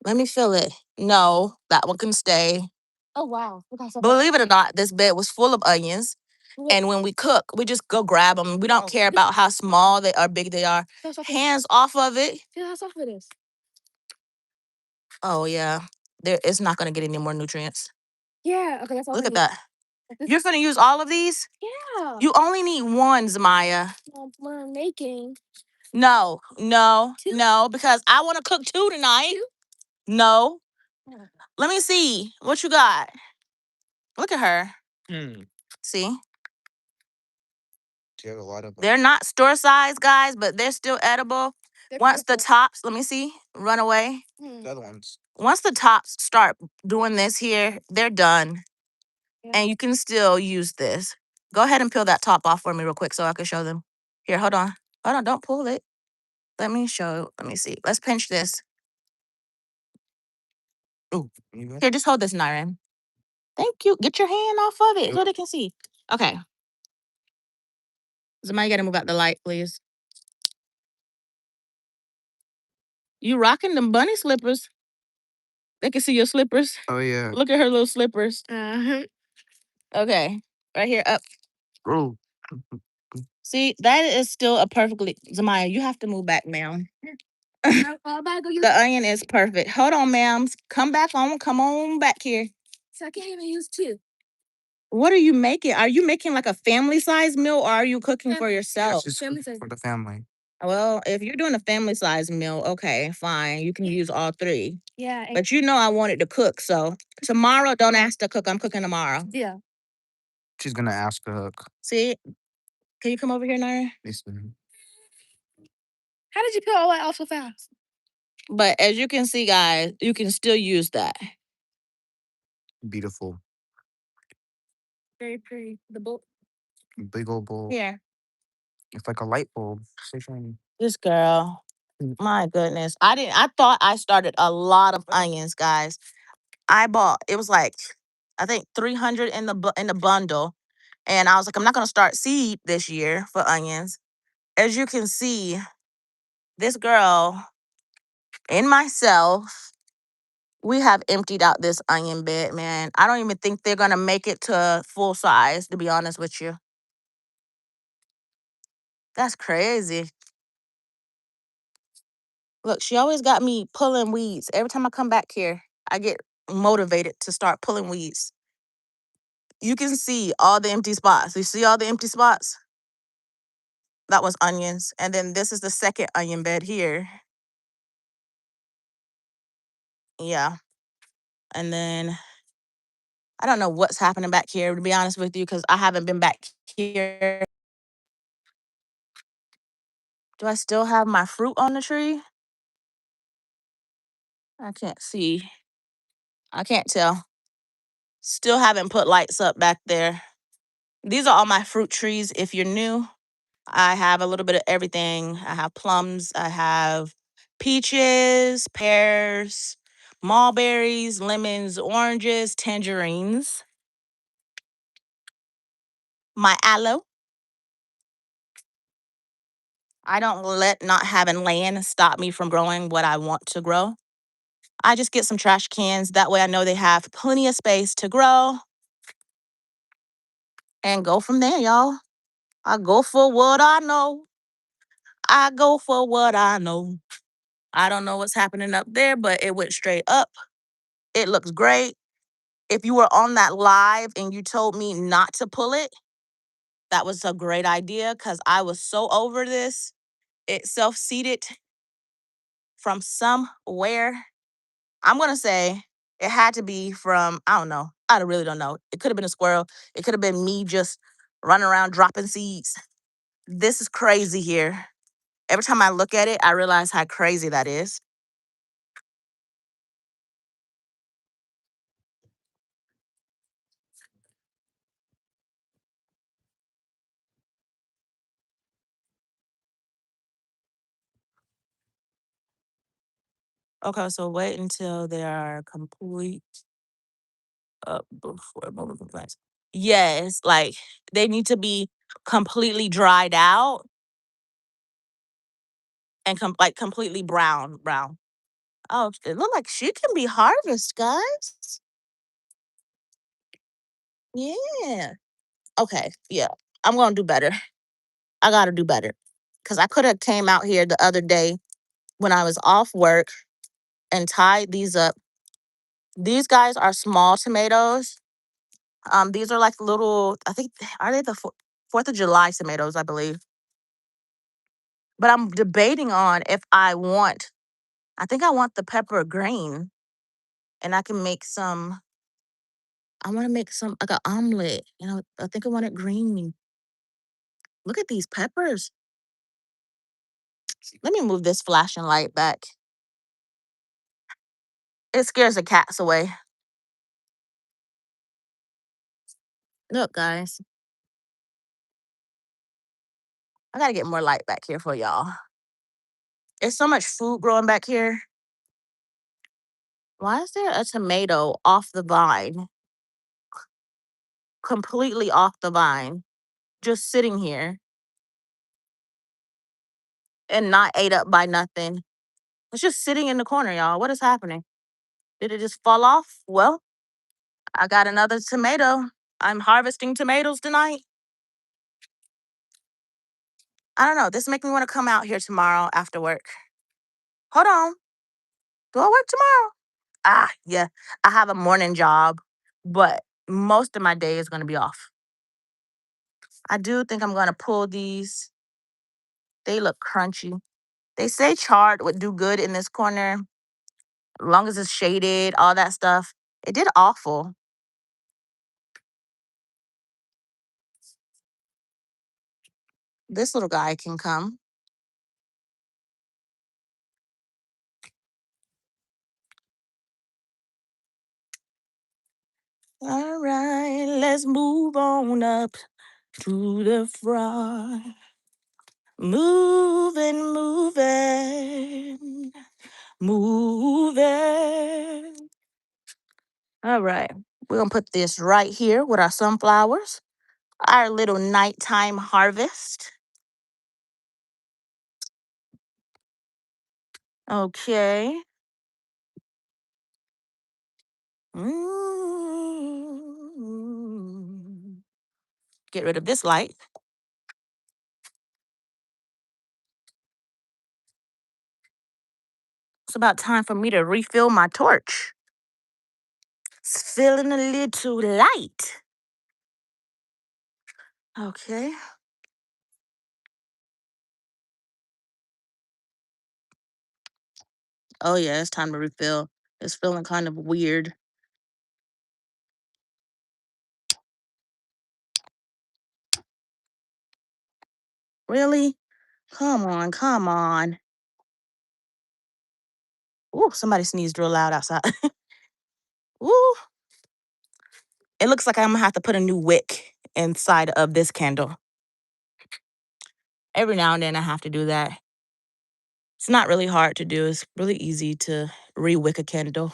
Let me feel it. No, that one can stay. Oh, wow. Believe it or not, this bed was full of onions. And when we cook, we just go grab them. We don't care about how small they are, big they are. Hands off of it. Yeah, hands off of this. Oh, yeah. It's not going to get any more nutrients. Yeah. Okay, that's all. Look at that. You're going to use all of these? Yeah. You only need one, Zamaya. We're making. No, because I want to cook two tonight. Two? No. Let me see what you got. Look at her. See? You have a lot of them. They're not store size, guys, but they're still edible. Once the tops, let me see, run away. The other ones. Once the tops start doing this here, they're done. Yeah. And you can still use this. Go ahead and peel that top off for me real quick so I can show them. Here, hold on. Hold on, don't pull it. Let me show, let me see. Let's pinch this. Ooh, here, just hold this, Nyrin. Thank you. Get your hand off of it so they can see. Okay. Somebody got to move out the light, please. You rocking them bunny slippers. They can see your slippers. Oh, yeah. Look at her little slippers. Uh-huh. Okay. Right here, up. Oh. See, that is still a perfectly... Zamaya, you have to move back, ma'am. The onion is perfect. Hold on, ma'am. Come back on. Come on back here. So I can't even use two. What are you making? Are you making like a family size meal or are you cooking for yourself? Just for the family. Well, if you're doing a family size meal, okay, fine. You can use all three. Yeah. But you know I wanted to cook, so tomorrow, don't ask to cook. I'm cooking tomorrow. Yeah. She's gonna ask to cook. See? Can you come over here, Naira? Listen. How did you peel all that off so fast? But as you can see, guys, you can still use that. Beautiful. Very pretty. The bowl. Big old bowl. Here. It's like a light bulb. This girl. My goodness. I thought I started a lot of onions, guys. It was like, I think 300 in the bundle. And I was like, I'm not going to start seed this year for onions. As you can see, this girl and myself We have emptied out this onion bed, man. I don't even think they're gonna make it to full size, to be honest with you. That's crazy. Look, she always got me pulling weeds. Every time I come back here, I get motivated to start pulling weeds. You can see all the empty spots. You see all the empty spots? That was onions. And then this is the second onion bed here. Yeah. And then I don't know what's happening back here, to be honest with you, because I haven't been back here. Do I still have my fruit on the tree? I can't see. I can't tell. Still haven't put lights up back there. These are all my fruit trees. If you're new, I have a little bit of everything. I have plums, I have peaches, pears, mulberries, lemons, oranges, tangerines, my aloe. I don't let not having land stop me from growing what I want to grow. I just get some trash cans. That way I know they have plenty of space to grow and go from there, y'all. I go for what I know. I go for what I know. I don't know what's happening up there, but it went straight up. It looks great. If you were on that live and you told me not to pull it, that was a great idea because I was so over this. It self-seeded from somewhere. I'm going to say it had to be from, I don't know. I really don't know. It could have been a squirrel. It could have been me just running around dropping seeds. This is crazy here. Every time I look at it, I realize how crazy that is. Okay, so wait until they are complete before moving from plants. Yes, like they need to be completely dried out and like completely brown. Oh, it look like she can be harvested, guys. Yeah. Okay. Yeah. I'm gonna do better. I gotta do better. Cause I could have came out here the other day when I was off work and tied these up. These guys are small tomatoes. These are like little, I think, are they the 4th of July tomatoes, I believe. But I'm debating on if I think I want the pepper green and I can make some, I want to make some like an omelet. I think I want it green. Look at these peppers. Let me move this flashing light back. It scares the cats away. Look, guys, I gotta get more light back here for y'all. There's so much food growing back here. Why is there a tomato off the vine? Completely off the vine, just sitting here and not ate up by nothing. It's just sitting in the corner, y'all. What is happening? Did it just fall off? Well, I got another tomato. I'm harvesting tomatoes tonight. I don't know. This make me want to come out here tomorrow after work. Hold on. Do I work tomorrow? Yeah. I have a morning job, but most of my day is going to be off. I do think I'm going to pull these. They look crunchy. They say chard would do good in this corner, as long as it's shaded, all that stuff. It did awful. This little guy can come. All right, let's move on up to the front. Moving, moving, moving. All right, we're gonna put this right here with our sunflowers, our little nighttime harvest. Okay. Mm. Get rid of this light. It's about time for me to refill my torch. It's feeling a little light. Okay. Oh yeah, it's time to refill. It's feeling kind of weird. Really? Come on, come on. Ooh, somebody sneezed real loud outside. Ooh. It looks like I'm gonna have to put a new wick inside of this candle. Every now and then I have to do that. It's not really hard to do. It's really easy to re-wick a candle,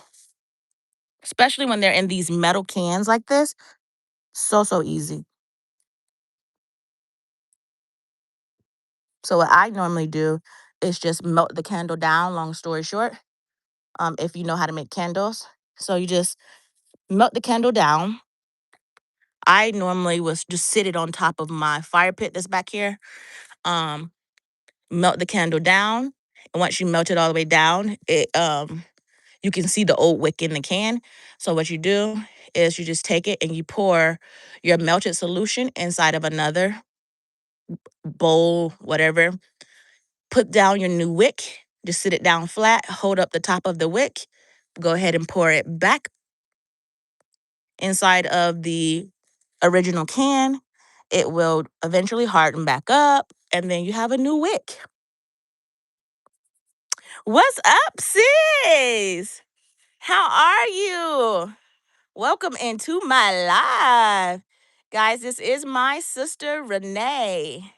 especially when they're in these metal cans like this. So easy. So what I normally do is just melt the candle down, long story short, if you know how to make candles. So you just melt the candle down. I normally was just sit it on top of my fire pit that's back here. Um, Melt the candle down. And once you melt it all the way down, it you can see the old wick in the can. So what you do is you just take it and you pour your melted solution inside of another bowl, whatever. Put down your new wick. Just sit it down flat. Hold up the top of the wick. Go ahead and pour it back inside of the original can. It will eventually harden back up, and then you have a new wick. What's up, sis? How are you? Welcome into my live. Guys, this is my sister Renee.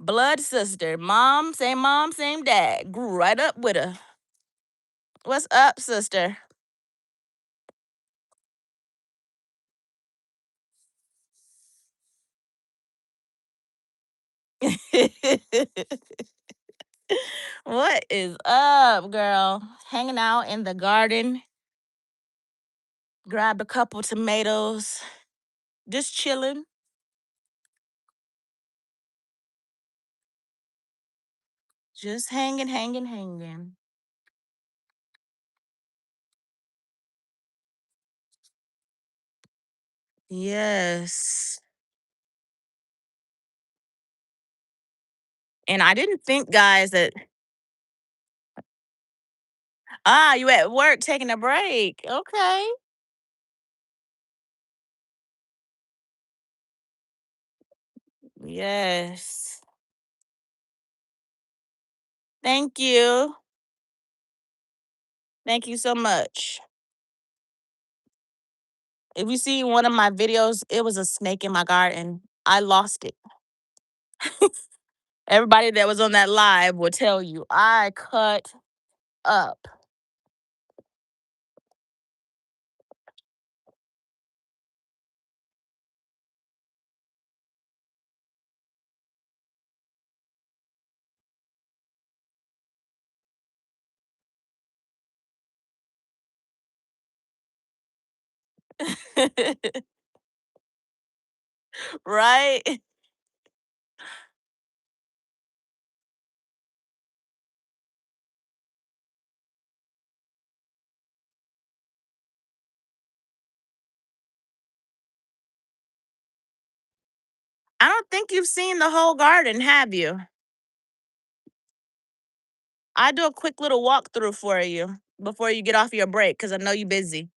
Blood sister. Mom, same dad. Grew right up with her. What's up, sister? What is up, girl? Hanging out in the garden. Grabbed a couple tomatoes. Just chilling. Just hanging. Yes. And I didn't think, guys, that you at work taking a break. Okay. Yes. Thank you. Thank you so much. If you see one of my videos, it was a snake in my garden. I lost it. Everybody that was on that live will tell you I cut up. Right? I don't think you've seen the whole garden, have you? I do a quick little walkthrough for you before you get off your break because I know you're busy.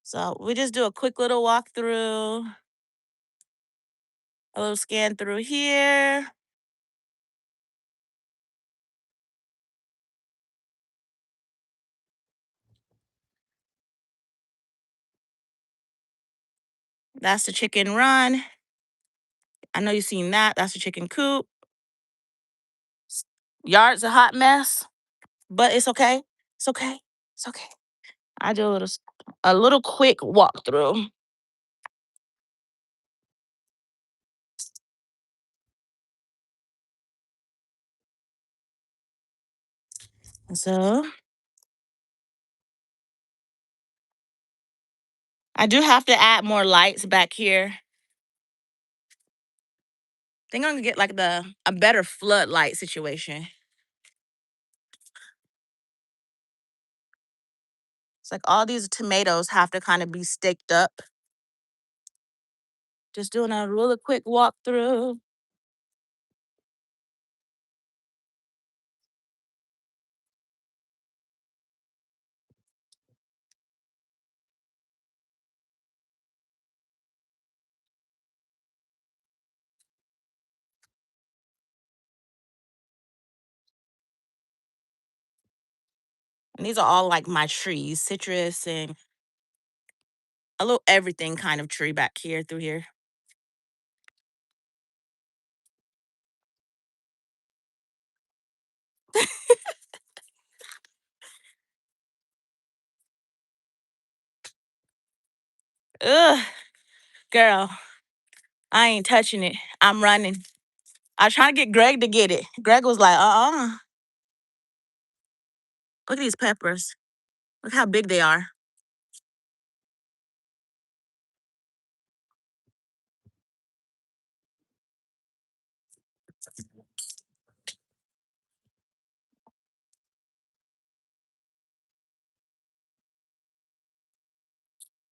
So we just do a quick little walkthrough, a little scan through here. That's the chicken run. I know you've seen that. That's the chicken coop. Yard's a hot mess, but it's okay. It's okay. It's okay. I do a little quick walkthrough. So I do have to add more lights back here. Think I'm gonna get like the a better floodlight situation. It's like all these tomatoes have to kind of be staked up. Just doing a really quick walkthrough. And these are all like my trees, citrus and a little everything kind of tree back here through here. Ugh, girl, I ain't touching it. I'm running. I was trying to get Greg to get it. Greg was like, Look at these peppers. Look how big they are.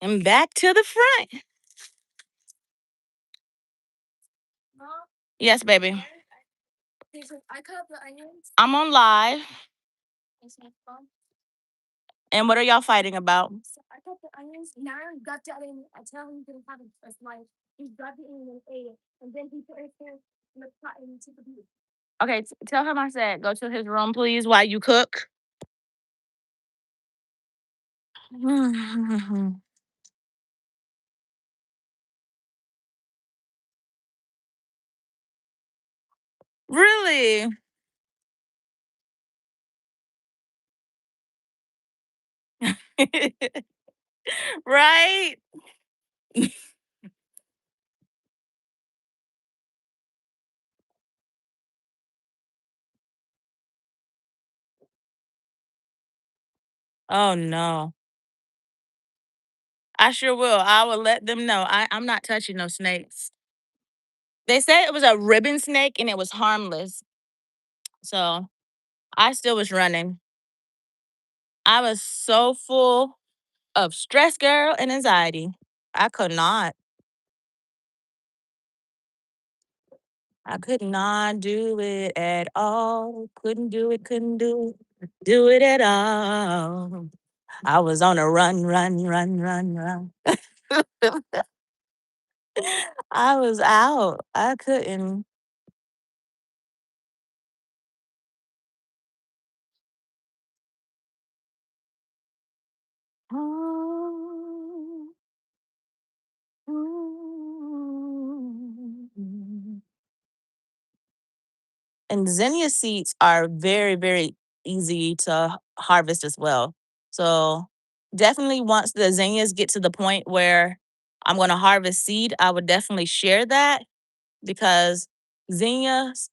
And back to the front. Yes, baby. I'm on live. And what are y'all fighting about? Okay, tell him I said go to his room, please, while you cook. Really? Right? Oh no. I sure will. I will let them know. I'm not touching no snakes. They said it was a ribbon snake and it was harmless. So I still was running. I was so full of stress, girl, and anxiety. I could not. I could not do it at all. Couldn't do it, couldn't do it at all. I was on a run, run, run, run, run. I was out. I couldn't. And zinnia seeds are very, very easy to harvest as well. So definitely once the zinnias get to the point where I'm going to harvest seed, I would definitely share that because zinnias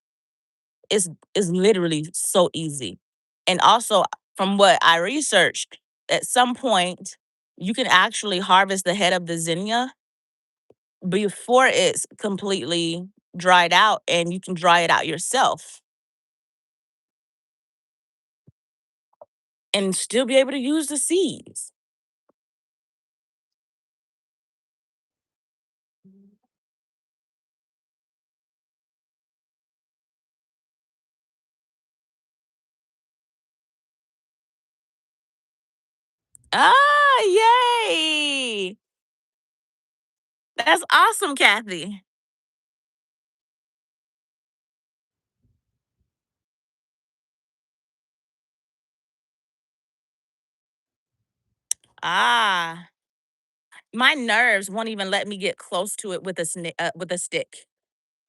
is literally so easy. And also from what I researched, at some point you can actually harvest the head of the zinnia before it's completely dried out and you can dry it out yourself and still be able to use the seeds. Ah, yay! That's awesome, Kathy. Ah, my nerves won't even let me get close to it with with a stick.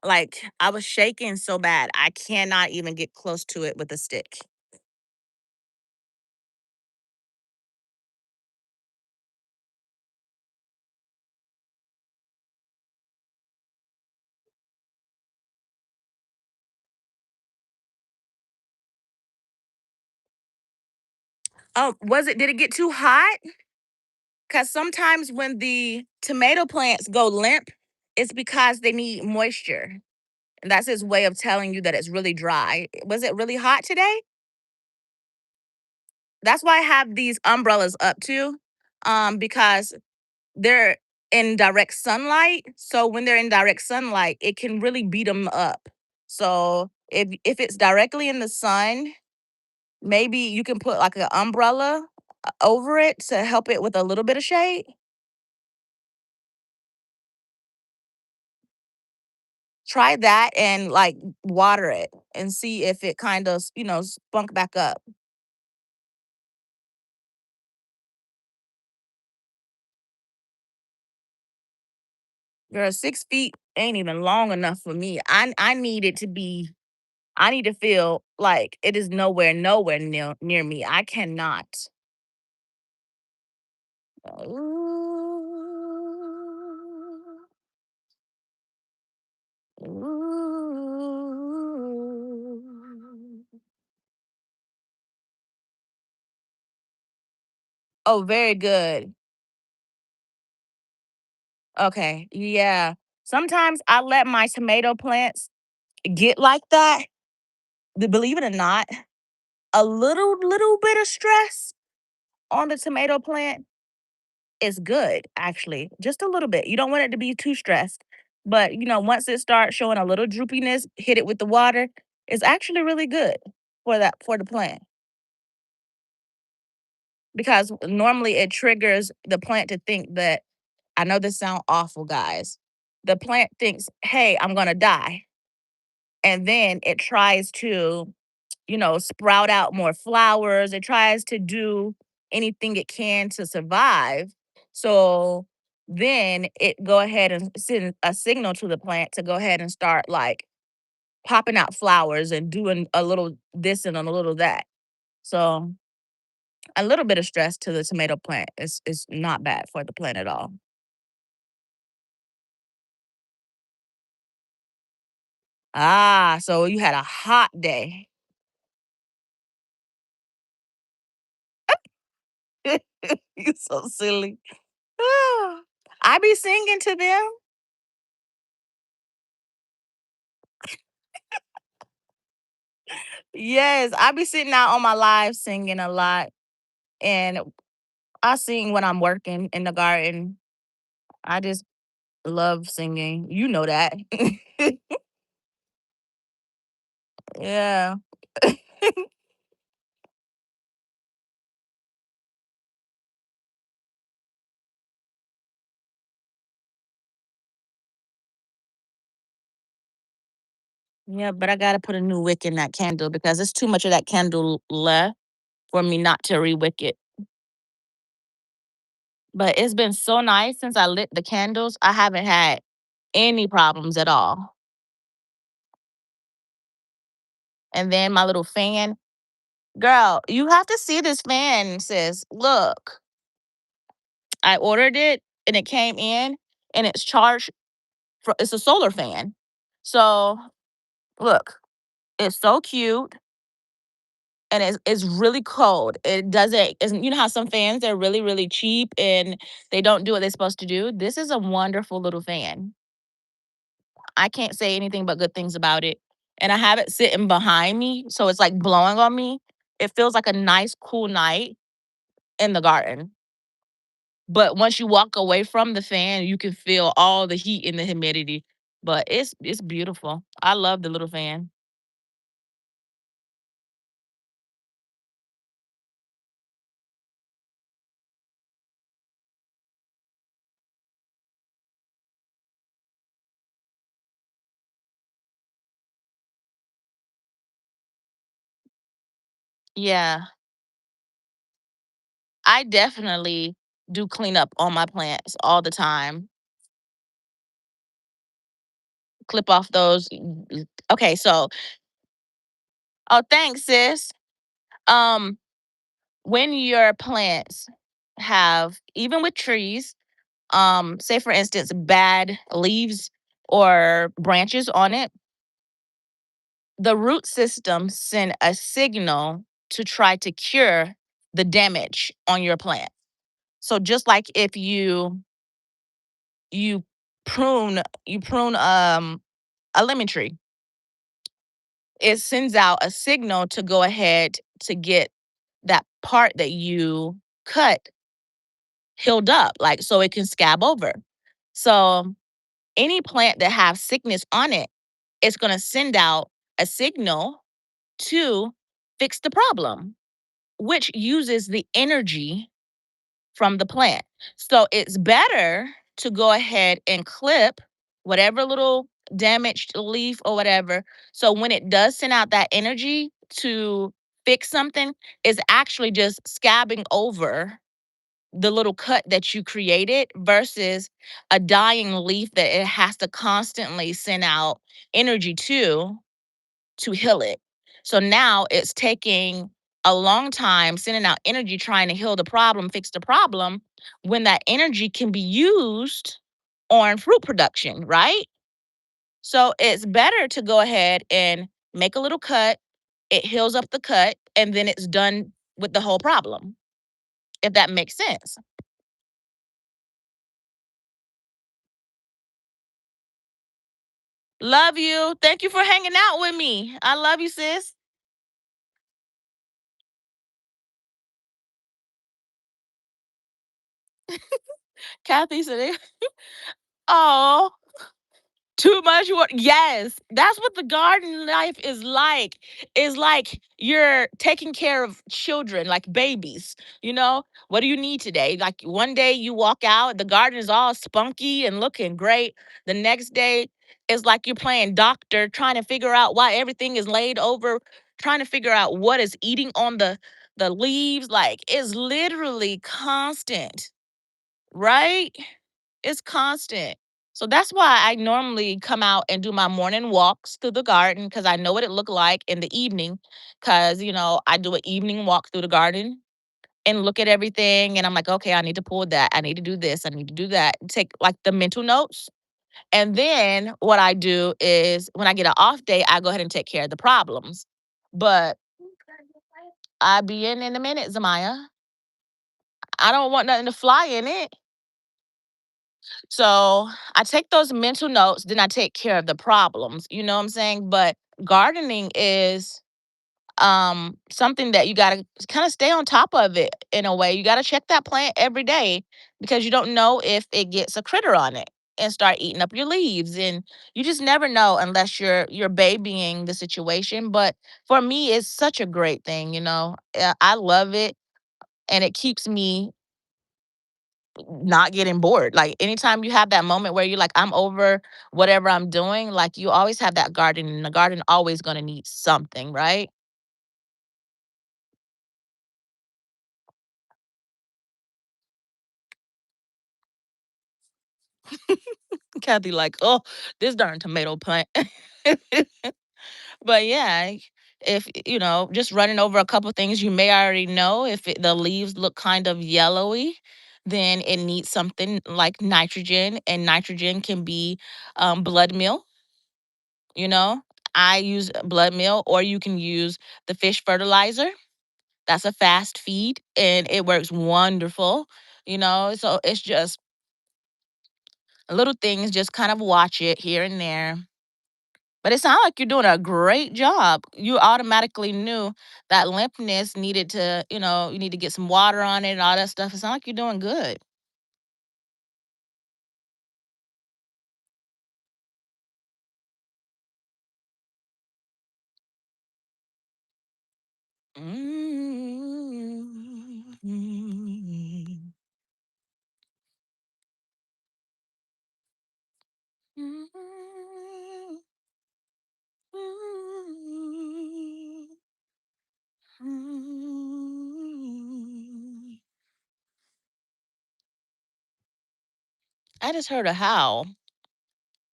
Like I was shaking so bad, I cannot even get close to it with a stick. Was it? Did it get too hot? Because sometimes when the tomato plants go limp, it's because they need moisture. And that's his way of telling you that it's really dry. Was it really hot today? That's why I have these umbrellas up too, because they're in direct sunlight. So when they're in direct sunlight, it can really beat them up. So if it's directly in the sun, maybe you can put like an umbrella over it to help it with a little bit of shade. Try that and like water it and see if it kind of, spunk back up. Girl, 6 feet ain't even long enough for me. I need it to be. I need to feel like it is nowhere near me. I cannot. Ooh, ooh. Oh, very good. Okay, yeah. Sometimes I let my tomato plants get like that. Believe it or not, a little bit of stress on the tomato plant is good, actually. Just a little bit. You don't want it to be too stressed. But once it starts showing a little droopiness, hit it with the water. It's actually really good for the plant because normally it triggers the plant to think that I know this sound awful, guys. The plant thinks, "Hey, I'm gonna die," and then it tries to sprout out more flowers. It tries to do anything it can to survive. So then it go ahead and send a signal to the plant to go ahead and start like popping out flowers and doing a little this and a little that. So a little bit of stress to the tomato plant is not bad for the plant at all. Ah, so you had a hot day. You so silly. I be singing to them. Yes, I be sitting out on my live singing a lot, and I sing when I'm working in the garden. I just love singing. You know that. Yeah. Yeah, but I gotta put a new wick in that candle because it's too much of that candle left for me not to rewick it. But it's been so nice since I lit the candles. I haven't had any problems at all. And then my little fan, girl, you have to see this fan, sis. Look, I ordered it and it came in and it's charged. It's a solar fan. So look, it's so cute and it's really cold. It doesn't. Isn't how some fans are really cheap and they don't do what they're supposed to do. This is a wonderful little fan. I can't say anything but good things about it. And I have it sitting behind me, so it's like blowing on me. It feels like a nice, cool night in the garden. But once you walk away from the fan, you can feel all the heat and the humidity. But it's beautiful. I love the little fan. Yeah, I definitely do clean up on my plants all the time. Clip off those. Okay, so oh, thanks, sis. Um, when your plants have, even with trees, say for instance, bad leaves or branches on it, the root system send a signal to try to cure the damage on your plant. So just like if you you prune a lemon tree, it sends out a signal to go ahead to get that part that you cut healed up, like so it can scab over. So any plant that has sickness on it, it's going to send out a signal to fix the problem, which uses the energy from the plant. So it's better to go ahead and clip whatever little damaged leaf or whatever. So when it does send out that energy to fix something, it's actually just scabbing over the little cut that you created versus a dying leaf that it has to constantly send out energy to heal it. So now it's taking a long time sending out energy trying to heal the problem, fix the problem, when that energy can be used on fruit production, right? So it's better to go ahead and make a little cut, it heals up the cut, and then it's done with the whole problem, if that makes sense. Love you. Thank you for hanging out with me. I love you, sis. Kathy said, oh, too much work. Yes, that's what the garden life is like. Is like you're taking care of children, like babies. You know, what do you need today? Like one day you walk out, the garden is all spunky and looking great. The next day, it's like you're playing doctor, trying to figure out why everything is laid over, trying to figure out what is eating on the leaves. Like it's literally constant, right? It's constant. So that's why I normally come out and do my morning walks through the garden because I know what it looked like in the evening. Because, I do an evening walk through the garden and look at everything. And I'm like, okay, I need to pull that. I need to do this. I need to do that. Take like the mental notes. And then what I do is when I get an off day, I go ahead and take care of the problems. But I be in a minute, Zamaya. I don't want nothing to fly in it. So I take those mental notes, then I take care of the problems. You know what I'm saying? But gardening is something that you gotta kind of stay on top of it in a way. You gotta check that plant every day because you don't know if it gets a critter on it and start eating up your leaves. And you just never know unless you're babying the situation. But for me, it's such a great thing. I love it and it keeps me not getting bored. Like anytime you have that moment where you're like, I'm over whatever I'm doing, like you always have that garden, and the garden always gonna need something, right? Kathy, like, oh, this darn tomato plant. But yeah, if just running over a couple things you may already know, if the leaves look kind of yellowy, then it needs something like nitrogen, and nitrogen can be blood meal. You know, I use blood meal, or you can use the fish fertilizer. That's a fast feed and it works wonderful. So it's just little things, just kind of watch it here and there. But it sounds like you're doing a great job. You automatically knew that limpness needed you need to get some water on it and all that stuff. It sounds like you're doing good. Mm. I just heard a howl.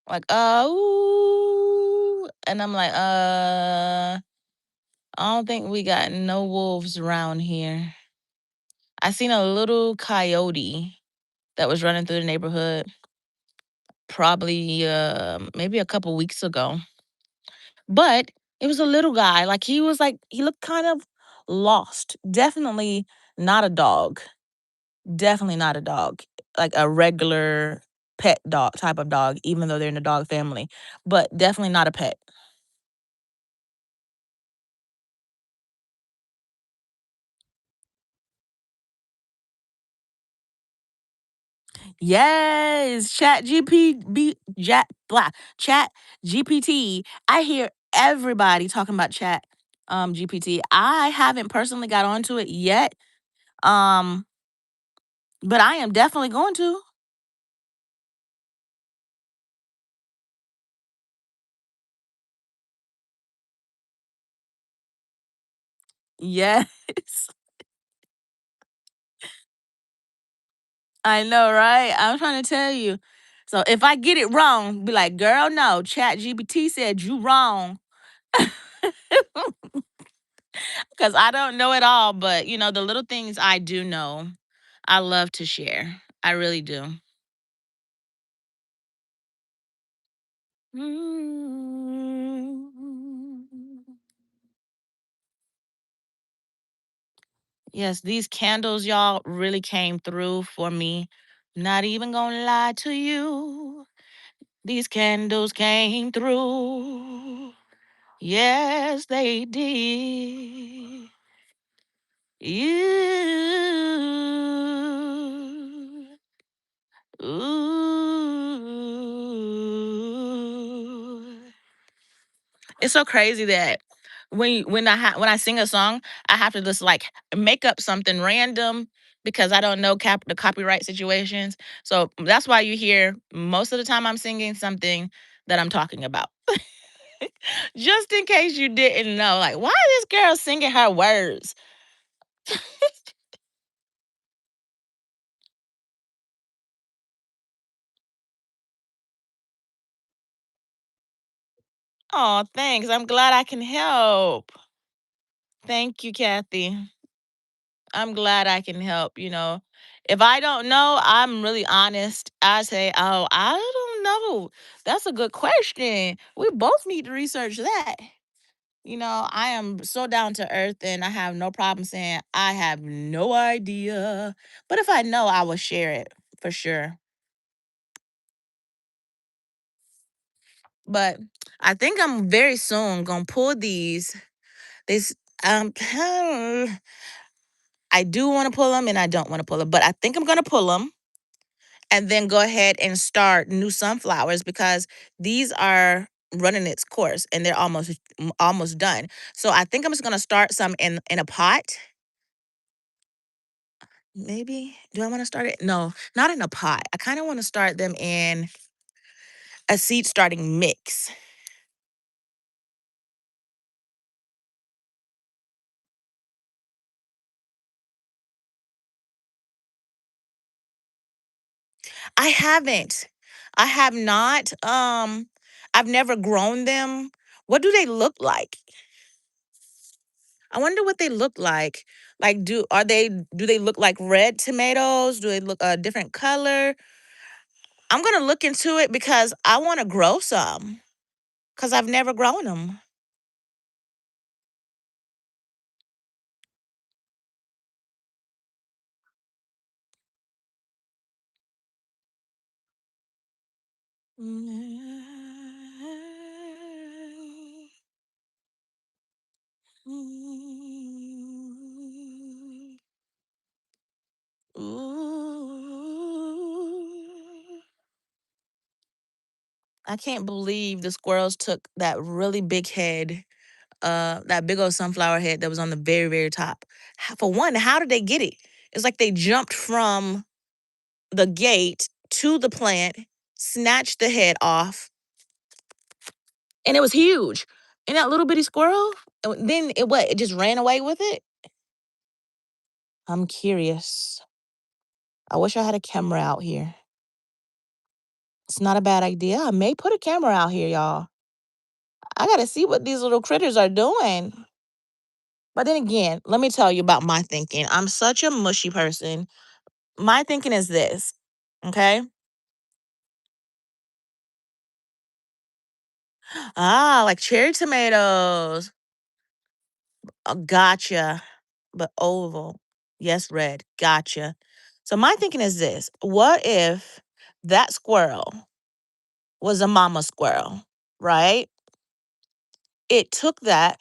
Like, ooh. And I'm like, I don't think we got no wolves around here. I seen a little coyote that was running through the neighborhood probably maybe a couple weeks ago. But it was a little guy. Like he looked kind of lost. Definitely not a dog. Definitely not a dog. Like a regular pet dog type of dog, even though they're in the dog family. But definitely not a pet. Yes, Chat GPT. I hear everybody talking about Chat GPT. I haven't personally got onto it yet. Um, but I am definitely going to. Yes. I know, right? I'm trying to tell you. So if I get it wrong, be like, girl, no, Chat GPT said you wrong. Because I don't know it all, but the little things I do know, I love to share. I really do. Mm. Yes, these candles, y'all, really came through for me. Not even gonna lie to you. These candles came through. Yes, they did. You. Ooh. It's so crazy that when I sing a song, I have to just like make up something random because I don't know the copyright situations. So that's why you hear most of the time I'm singing something that I'm talking about. Just in case you didn't know, like, why is this girl singing her words? Oh, thanks. I'm glad I can help. Thank you, Kathy. I'm glad I can help. If I don't know, I'm really honest. I say, "Oh, I don't know. That's a good question. We both need to research that." I am so down to earth and I have no problem saying I have no idea. But if I know, I will share it for sure. But I think I'm very soon gonna pull these. This I do want to pull them and I don't want to pull them, but I think I'm gonna pull them and then go ahead and start new sunflowers because these are running its course and they're almost done. So I think I'm just gonna start some in a pot. Maybe. Do I want to start it? No, not in a pot. I kind of want to start them in a seed starting mix. I haven't. I have not. I've never grown them. What do they look like? I wonder what they look like. Like, do they look like red tomatoes? Do they look a different color? I'm gonna look into it because I want to grow some because I've never grown them. Ooh. I can't believe the squirrels took that really big head, that big old sunflower head that was on the very, very top. For one, how did they get it? It's like they jumped from the gate to the plant, snatched the head off, and it was huge. And that little bitty squirrel, then it what? It just ran away with it? I'm curious. I wish I had a camera out here. It's not a bad idea. I may put a camera out here, y'all. I gotta see what these little critters are doing. But then again, let me tell you about my thinking. I'm such a mushy person. My thinking is this, okay? Ah, like cherry tomatoes. Gotcha. but oval. Yes, red. Gotcha. So my thinking is this: what if that squirrel was a mama squirrel, right? It took that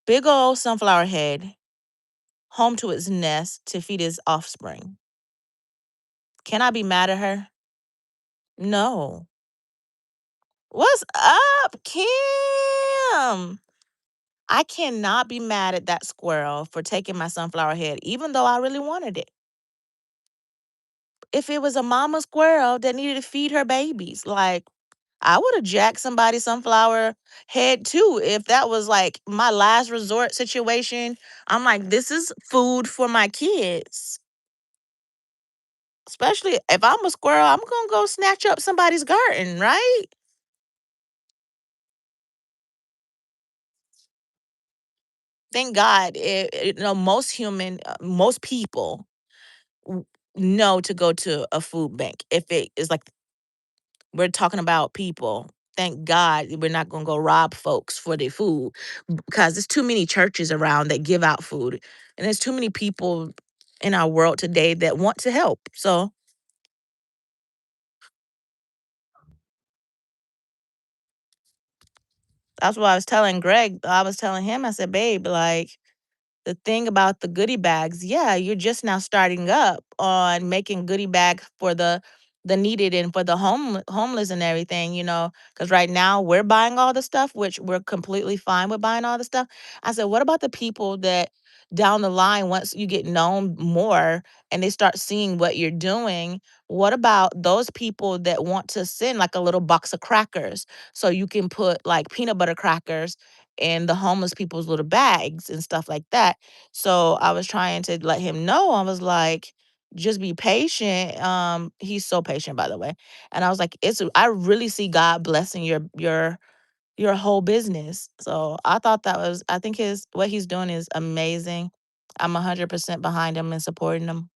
big old sunflower head home to its nest to feed its offspring. Can I be mad at her? No. What's up, Kim? I cannot be mad at that squirrel for taking my sunflower head, even though I really wanted it. If it was a mama squirrel that needed to feed her babies, like I would have jacked somebody's sunflower head too if that was like my last resort situation. I'm like, this is food for my kids. Especially if I'm a squirrel, I'm gonna go snatch up somebody's garden, right? Thank God, most people w- know to go to a food bank. If it is like we're talking about people, thank God we're not gonna go rob folks for their food because there's too many churches around that give out food, and there's too many people in our world today that want to help. So that's what I was telling Greg. I was telling him, I said, babe, like the thing about the goodie bags, yeah, you're just now starting up on making goodie bags for the needed and for the homeless and everything, because right now we're buying all the stuff, which we're completely fine with buying all the stuff. I said, what about the people that down the line, once you get known more and they start seeing what you're doing, what about those people that want to send like a little box of crackers so you can put like peanut butter crackers in the homeless people's little bags and stuff like that. So I was trying to let him know. I was like, just be patient. He's so patient, by the way. And I was like, I really see God blessing your whole business. So I think his what he's doing is amazing. I'm 100% behind him and supporting him.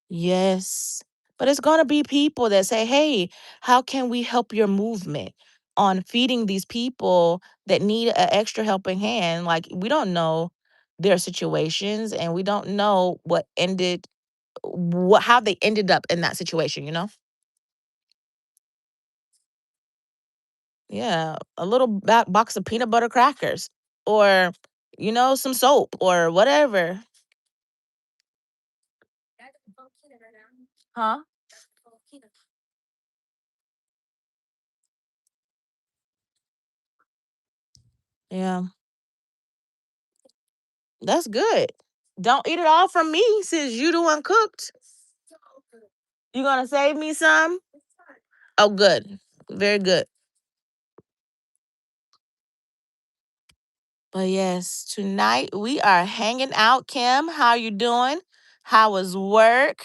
Yes. But it's going to be people that say, hey, how can we help your movement on feeding these people that need an extra helping hand? Like, we don't know their situations and we don't know how they ended up in that situation? Yeah. A little box of peanut butter crackers or, some soap or whatever. Huh? Yeah. That's good. Don't eat it all from me since you the one cooked. You gonna save me some? Oh, good. Very good. But yes, tonight we are hanging out. Kim, how you doing? How was work?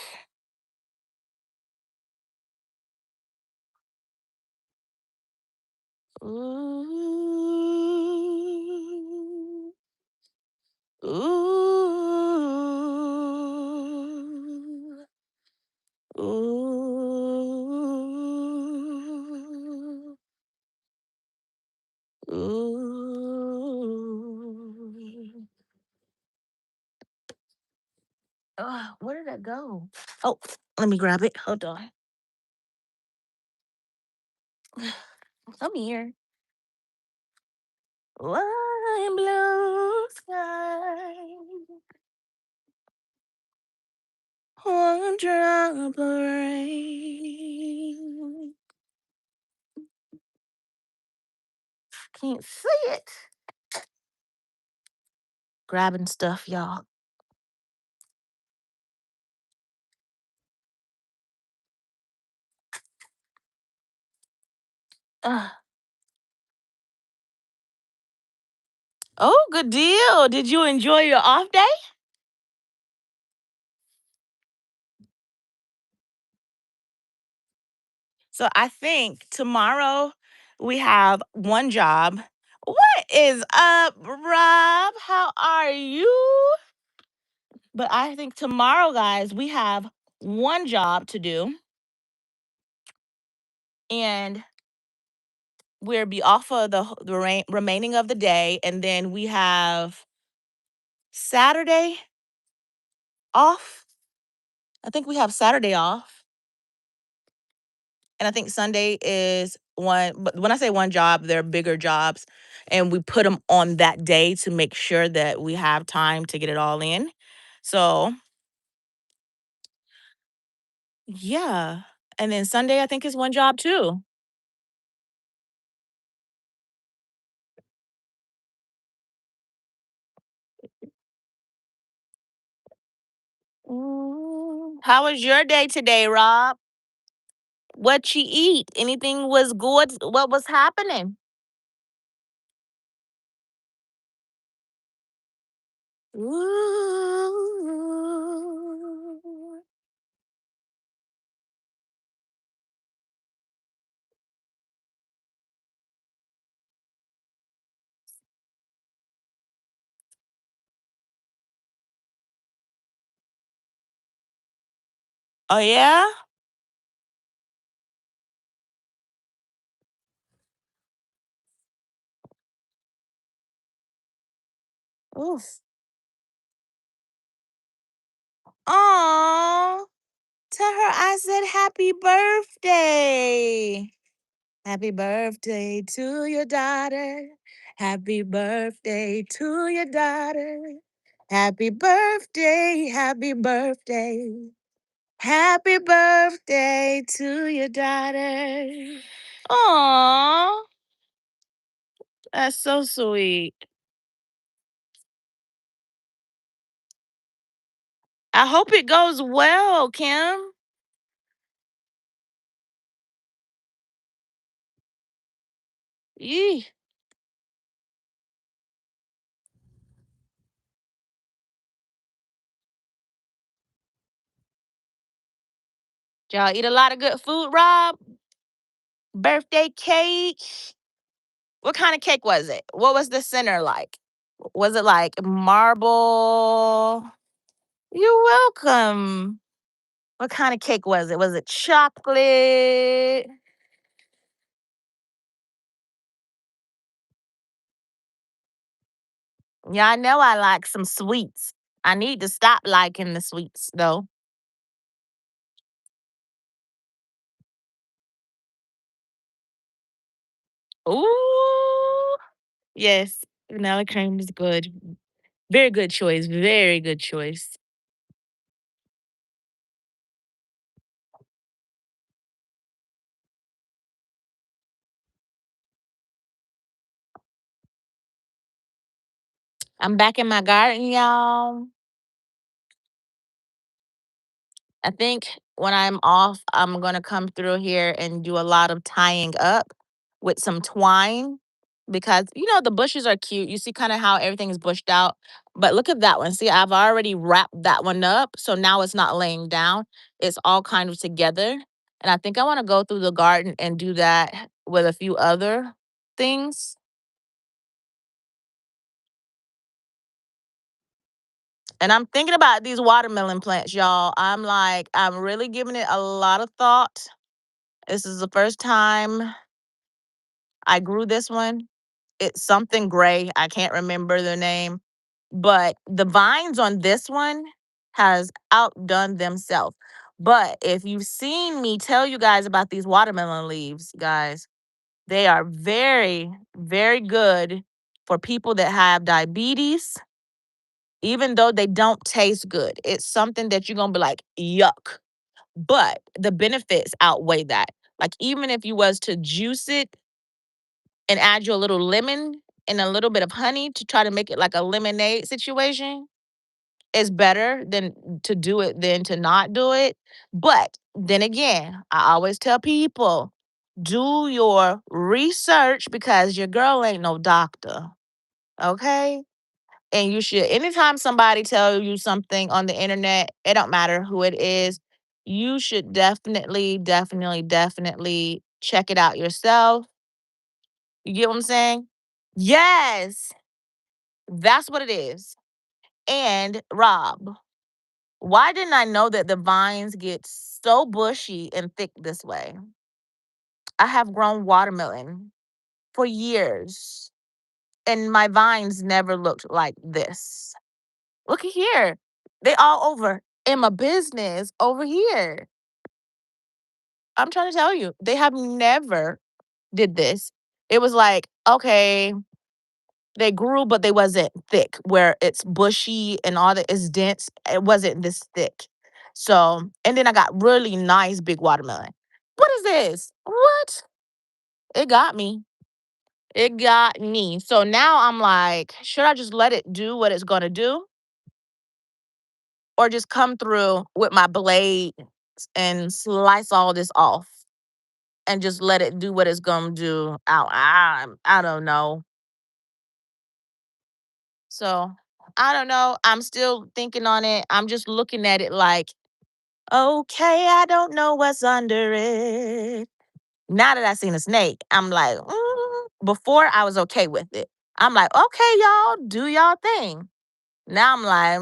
Ooh. Ooh. Ooh. Ooh. Where did that go? Oh, let me grab it. Hold on. Come here. Lime blue sky. One drop of rain. Can't see it. Grabbing stuff, y'all. Uh, oh, good deal. Did you enjoy your off day? So I think tomorrow we have one job. What is up, Rob? How are you? But I think tomorrow, guys, we have one job to do, and we'll be off of the remaining of the day, and then we have Saturday off. I think we have Saturday off. And I think Sunday is one. But when I say one job, they're bigger jobs. And we put them on that day to make sure that we have time to get it all in. So, yeah. And then Sunday, I think, is one job too. How was your day today, Rob? What you eat? Anything was good? What was happening? Ooh. Oh yeah? Oof. Oh, tell her I said happy birthday. Happy birthday to your daughter. Happy birthday to your daughter. Happy birthday, happy birthday. Happy birthday to your daughter. Aw, that's so sweet. I hope it goes well, Kim. Yee. Y'all eat a lot of good food, Rob? Birthday cake. What kind of cake was it? What was the center like? Was it like marble? You're welcome. What kind of cake was it? Was it chocolate? Yeah, I know I like some sweets. I need to stop liking the sweets though. Ooh, yes, vanilla cream is good. Very good choice. Very good choice. I'm back in my garden, y'all. I think when I'm off, I'm gonna come through here and do a lot of tying up with some twine because the bushes are cute. You see kind of how everything is bushed out. But look at that one. See, I've already wrapped that one up. So now it's not laying down. It's all kind of together. And I think I want to go through the garden and do that with a few other things. And I'm thinking about these watermelon plants, y'all. I'm really giving it a lot of thought. This is the first time I grew this one. It's something gray. I can't remember the name, but the vines on this one has outdone themselves. But if you've seen me tell you guys about these watermelon leaves, guys, they are very, very good for people that have diabetes, even though they don't taste good. It's something that you're going to be like, yuck. But the benefits outweigh that. Like even if you was to juice it and add you a little lemon and a little bit of honey to try to make it like a lemonade situation, it's better than to do it than to not do it. But then again, I always tell people do your research because your girl ain't no doctor. Okay? And you should anytime somebody tell you something on the internet, it don't matter who it is, you should definitely, definitely, definitely check it out yourself. You get what I'm saying? Yes, that's what it is. And Rob, why didn't I know that the vines get so bushy and thick this way? I have grown watermelon for years, and my vines never looked like this. Look at here. They all over in my business over here. I'm trying to tell you, they have never did this. It was like, okay, they grew, but they wasn't thick, where it's bushy and all that is dense. It wasn't this thick. So, and then I got really nice big watermelon. What is this? What? It got me. It got me. So now I'm like, should I just let it do what it's gonna do? Or just come through with my blade and slice all this off and just let it do what it's gonna do? I don't know. So I don't know. I'm still thinking on it. I'm just looking at it like, okay, I don't know what's under it. Now that I seen a snake, I'm like, before I was okay with it. I'm like, okay, y'all, do y'all thing. Now I'm like,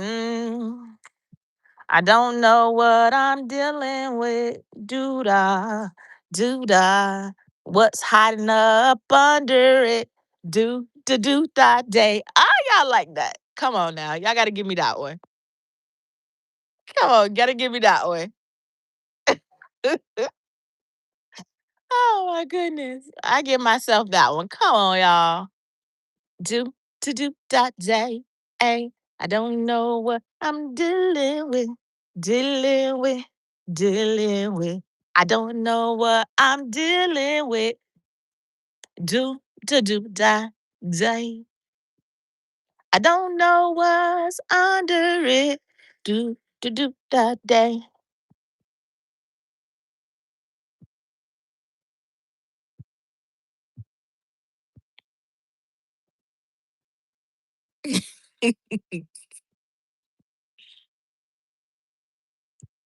I don't know what I'm dealing with. Doo da. What's hiding up under it? Do da day. Ah, y'all like that. Come on now. Y'all gotta give me that one. Come on, gotta give me that one. Oh my goodness. I give myself that one. Come on, y'all. Do do da day. Hey, I don't know what I'm dealing with. Dealing with. Dealing with. I don't know what I'm dealing with. Do da day. I don't know what's under it. Do da day.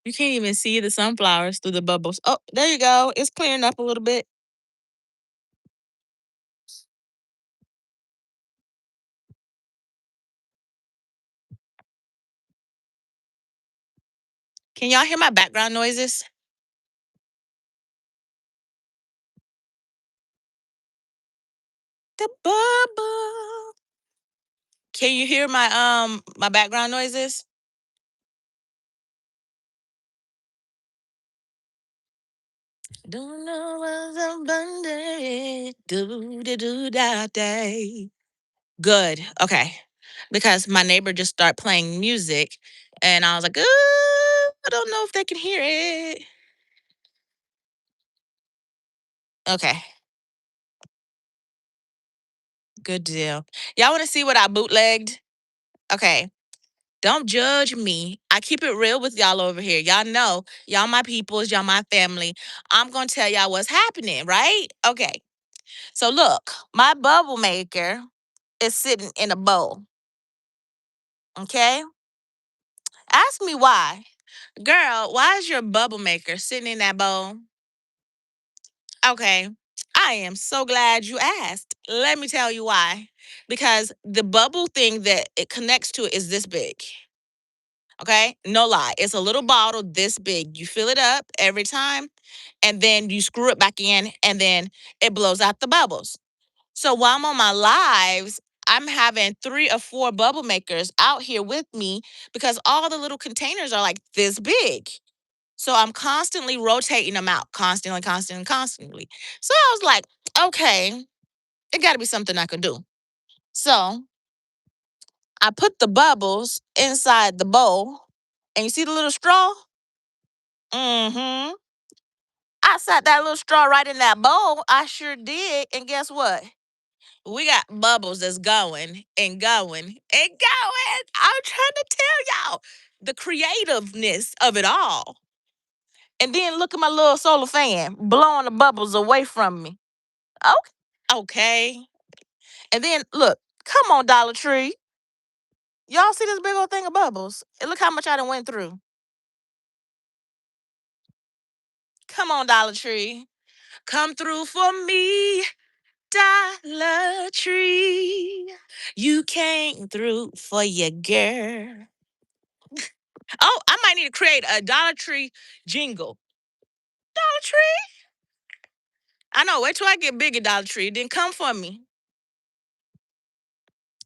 You can't even see the sunflowers through the bubbles. Oh, there you go. It's clearing up a little bit. Can y'all hear my background noises? The bubble. Can you hear my background noises? Don't know what's up under it. Do da day. Good. Okay. Because my neighbor just started playing music and I was like, I don't know if they can hear it. Okay. Good deal. Y'all want to see what I bootlegged? Okay. Don't judge me. I keep it real with y'all over here. Y'all know, y'all my peoples, y'all my family. I'm going to tell y'all what's happening, right? Okay. So look, my bubble maker is sitting in a bowl. Okay? Ask me why. Girl, why is your bubble maker sitting in that bowl? Okay. I am so glad you asked. Let me tell you why. Because the bubble thing that it connects to is this big. Okay? No lie. It's a little bottle this big. You fill it up every time and then you screw it back in and then it blows out the bubbles. So while I'm on my lives, I'm having 3 or 4 bubble makers out here with me because all the little containers are like this big. So I'm constantly rotating them out, constantly. So I was like, okay, it got to be something I could do. So I put the bubbles inside the bowl, and you see the little straw? Mm-hmm. I sat that little straw right in that bowl. I sure did. And guess what? We got bubbles that's going and going and going. I'm trying to tell y'all the creativeness of it all. And then look at my little solar fan blowing the bubbles away from me. Okay. Okay. And then look, come on, Dollar Tree. Y'all see this big old thing of bubbles? And look how much I done went through. Come on, Dollar Tree. Come through for me, Dollar Tree. You came through for your girl. Oh, I might need to create a Dollar Tree jingle. Dollar Tree? I know. Wait till I get big at Dollar Tree. Then come for me.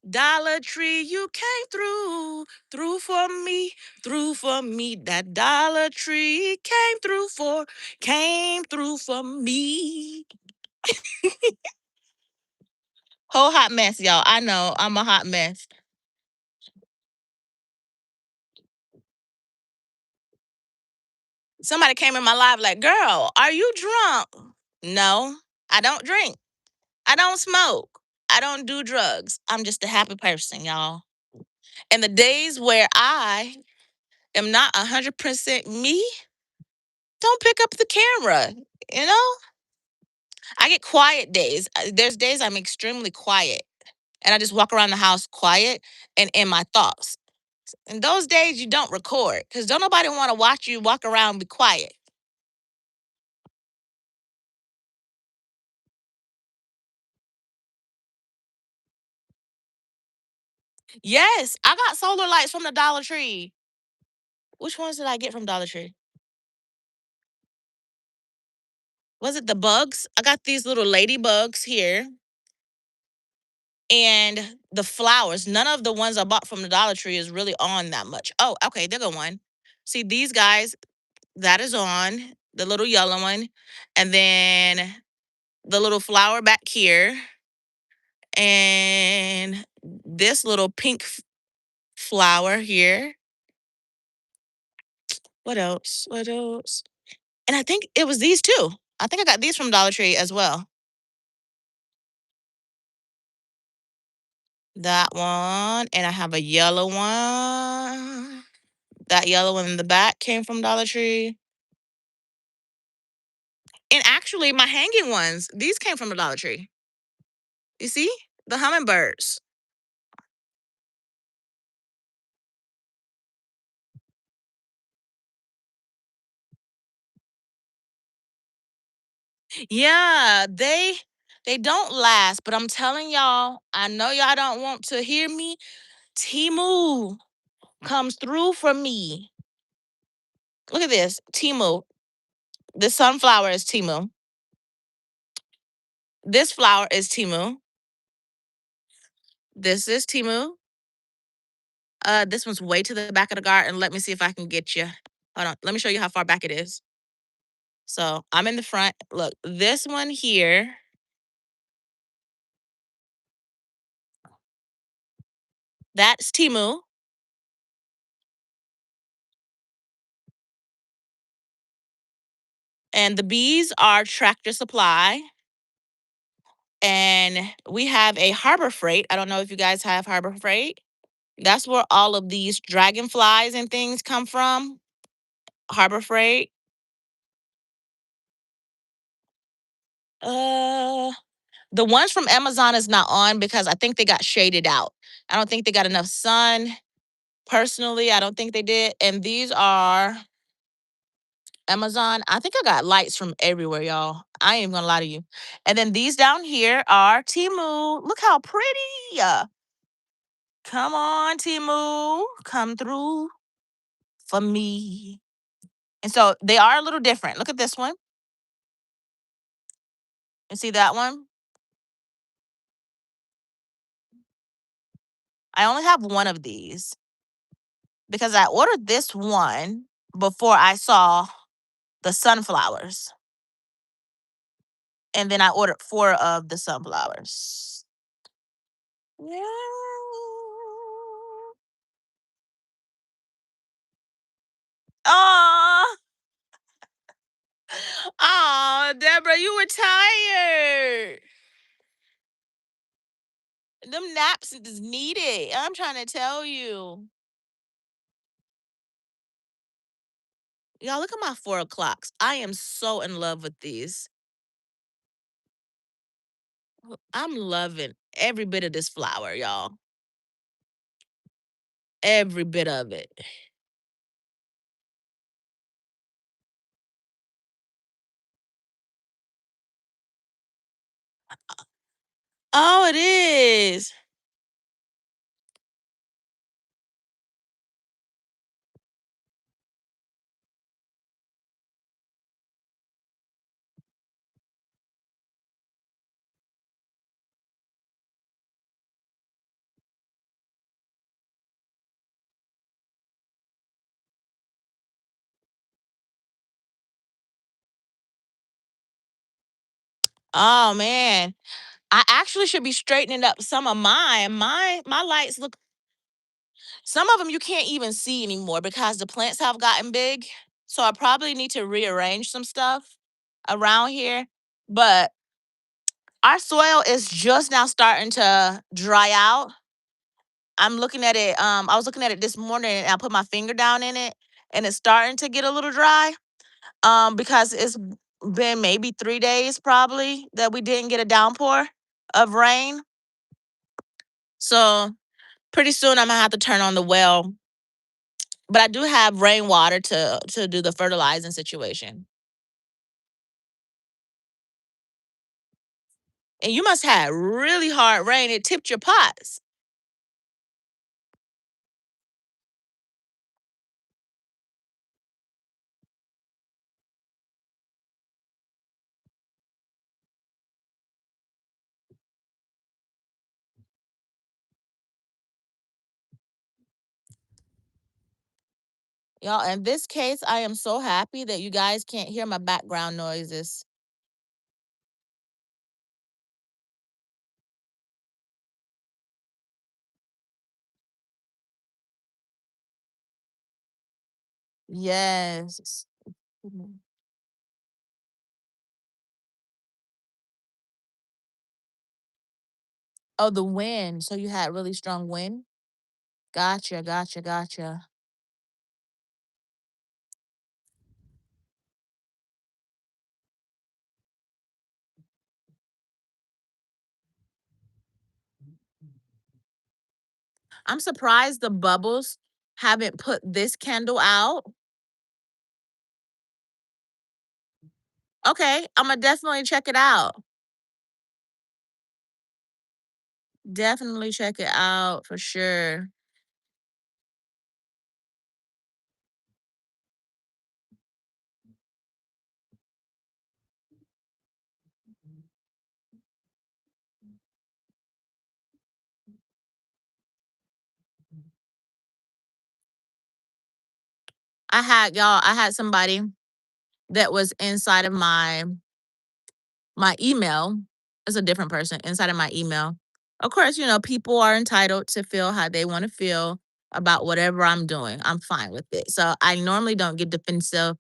Dollar Tree, you came through. through for me, through for me. That Dollar Tree came through for me. Whole hot mess, y'all. I know I'm a hot mess. Somebody came in my life like, girl, are you drunk? No, I don't drink. I don't smoke. I don't do drugs. I'm just a happy person, y'all. And the days where I am not 100% me, don't pick up the camera. You know, I get quiet days. There's days I'm extremely quiet and I just walk around the house quiet and in my thoughts. And those days you don't record because don't nobody want to watch you walk around and be quiet. Yes, I got solar lights from the Dollar Tree. Which ones did I get from Dollar Tree? Was it the bugs? I got these little ladybugs here and the flowers. None of the ones I bought from the Dollar Tree is really on that much. Oh, okay, there go one. See these guys, that is on, the little yellow one. And then the little flower back here. And this little pink flower here. What else? What else? And I think it was these two. I think I got these from Dollar Tree as well. That one, and I have a yellow one. That yellow one in the back came from Dollar Tree. And actually, my hanging ones, these came from the Dollar Tree. You see? The hummingbirds. Yeah, they don't last, but I'm telling y'all, I know y'all don't want to hear me. Timu comes through for me. Look at this. Timu. This sunflower is Timu. This flower is Timu. This is Timu. This one's way to the back of the garden. Let me see if I can get you. Hold on. Let me show you how far back it is. So I'm in the front. Look, this one here, that's Timu. And the bees are Tractor Supply. And we have a Harbor Freight. I don't know if you guys have Harbor Freight. That's where all of these dragonflies and things come from. Harbor Freight. Uh, the ones from Amazon is not on because I think they got shaded out. I don't think they got enough sun. Personally, I don't think they did. And these are Amazon. I think I got lights from everywhere, y'all. I ain't even gonna lie to you. And then these down here are Timu. Look how pretty. Come on, Timu. Come through for me. And so they are a little different. Look at this one. You see that one? I only have one of these because I ordered this one before I saw the sunflowers. And then I ordered four of the sunflowers. Yeah. Oh, oh, Deborah, you were tired. Them naps is needed. I'm trying to tell you. Y'all, look at my 4 o'clocks. I am so in love with these. I'm loving every bit of this flower, y'all. Every bit of it. Oh, it is. Oh man. I actually should be straightening up some of mine. My lights look, some of them you can't even see anymore because the plants have gotten big. So I probably need to rearrange some stuff around here. But our soil is just now starting to dry out. I'm looking at it. I was looking at it this morning and I put my finger down in it and it's starting to get a little dry. Because it's been maybe 3 days probably that we didn't get a downpour of rain. So pretty soon I'm gonna have to turn on the well. But I do have rainwater to do the fertilizing situation. And you must have really hard rain. It tipped your pots. Y'all, in this case, I am so happy that you guys can't hear my background noises. Yes. Mhm. Oh, the wind. So you had really strong wind? Gotcha, gotcha, gotcha. I'm surprised the bubbles haven't put this candle out. Okay, I'm gonna definitely check it out. Definitely check it out for sure. I had somebody that was inside of my email. It's a different person inside of my email. Of course, people are entitled to feel how they want to feel about whatever I'm doing. I'm fine with it. So I normally don't get defensive.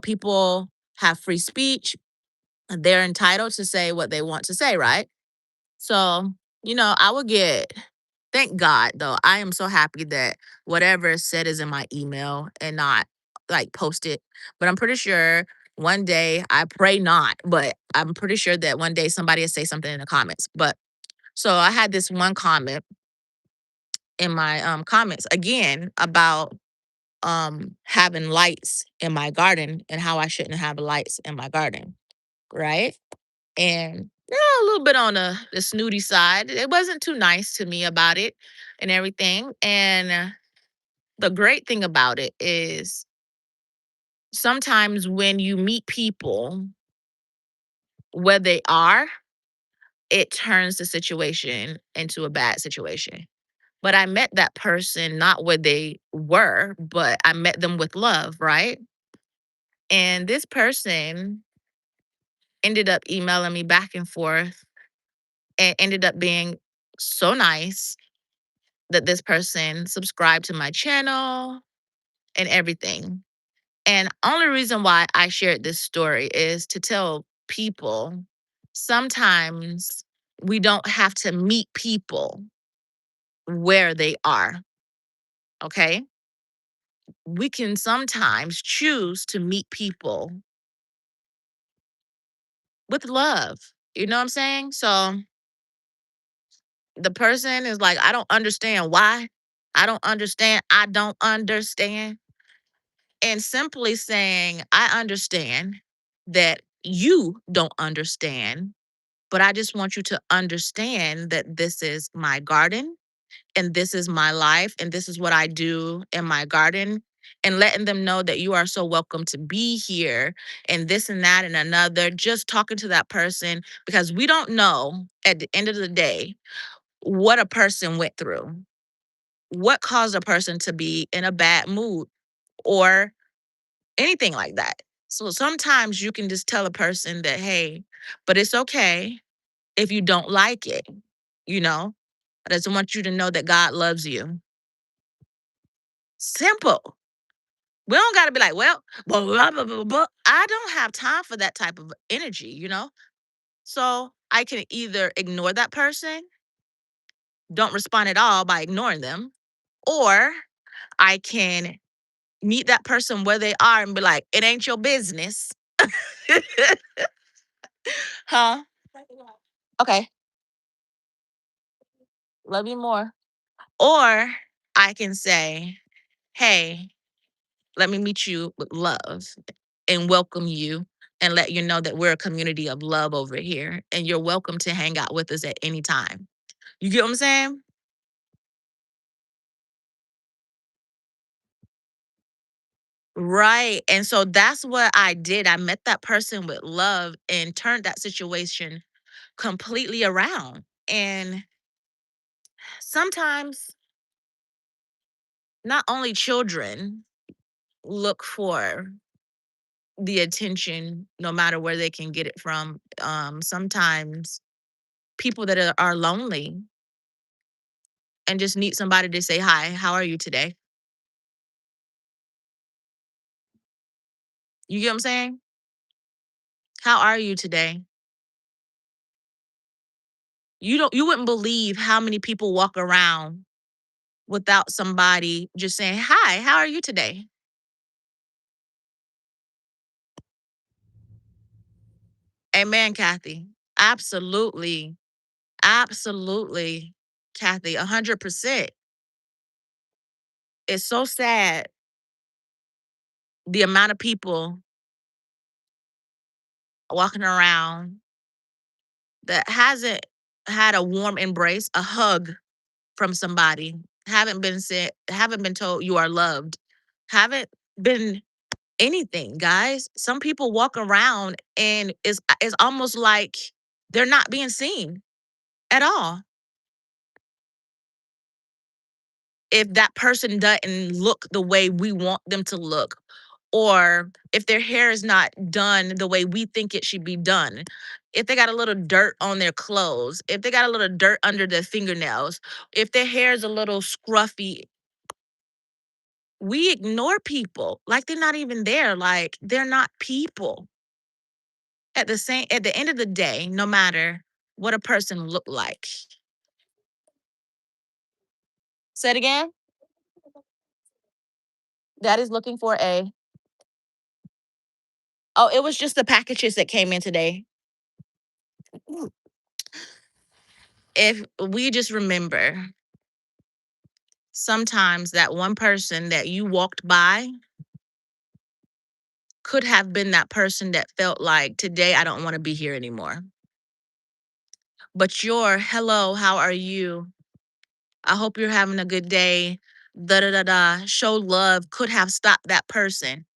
People have free speech. They're entitled to say what they want to say, right? So, I would get, thank God though. I am so happy that whatever is said is in my email and not like posted. But I'm pretty sure one day, I pray not, but I'm pretty sure that one day somebody will say something in the comments. But so I had this one comment in my comments again about having lights in my garden and how I shouldn't have lights in my garden, right? And a little bit on the snooty side. It wasn't too nice to me about it and everything. And the great thing about it is sometimes when you meet people where they are, it turns the situation into a bad situation. But I met that person not where they were, but I met them with love, right? And this person ended up emailing me back and forth and ended up being so nice that this person subscribed to my channel and everything. And only reason why I shared this story is to tell people sometimes we don't have to meet people where they are, okay? We can sometimes choose to meet people with love. You know what I'm saying? So the person is like, I don't understand why. I don't understand. I don't understand. And simply saying, I understand that you don't understand, but I just want you to understand that this is my garden and this is my life and this is what I do in my garden. And letting them know that you are so welcome to be here and this and that and another. Just talking to that person because we don't know at the end of the day what a person went through, what caused a person to be in a bad mood or anything like that. So sometimes you can just tell a person that, hey, But it's okay if you don't like it, you know? I just want you to know that God loves you. Simple. We don't gotta be like, well, blah, blah, blah, blah. I don't have time for that type of energy, you know? So I can either ignore that person, don't respond at all by ignoring them, or I can meet that person where they are and be like, it ain't your business. Huh? Okay. Love you more. Or I can say, hey, let me meet you with love and welcome you and let you know that we're a community of love over here and you're welcome to hang out with us at any time. You get what I'm saying? Right. And so that's what I did. I met that person with love and turned that situation completely around. And sometimes not only children look for the attention no matter where they can get it from. Sometimes people that are lonely and just need somebody to say, hi, how are you today? You get what I'm saying? How are you today? You wouldn't believe how many people walk around without somebody just saying, hi, how are you today? Amen, Kathy. Absolutely. Absolutely. Kathy, 100%. It's so sad the amount of people walking around that hasn't had a warm embrace, a hug from somebody, haven't been told you are loved, haven't been anything, guys. Some people walk around and it's almost like they're not being seen at all. If that person doesn't look the way we want them to look, or if their hair is not done the way we think it should be done, if they got a little dirt on their clothes, if they got a little dirt under their fingernails, if their hair is a little scruffy, we ignore people like they're not even there, like they're not people. At the end of the day, no matter what a person look like. Say it again. Daddy's looking for a Oh, it was just the packages that came in today. If we just remember sometimes that one person that you walked by could have been that person that felt like today I don't want to be here anymore. But your hello, how are you? I hope you're having a good day. Da da da da. Show love could have stopped that person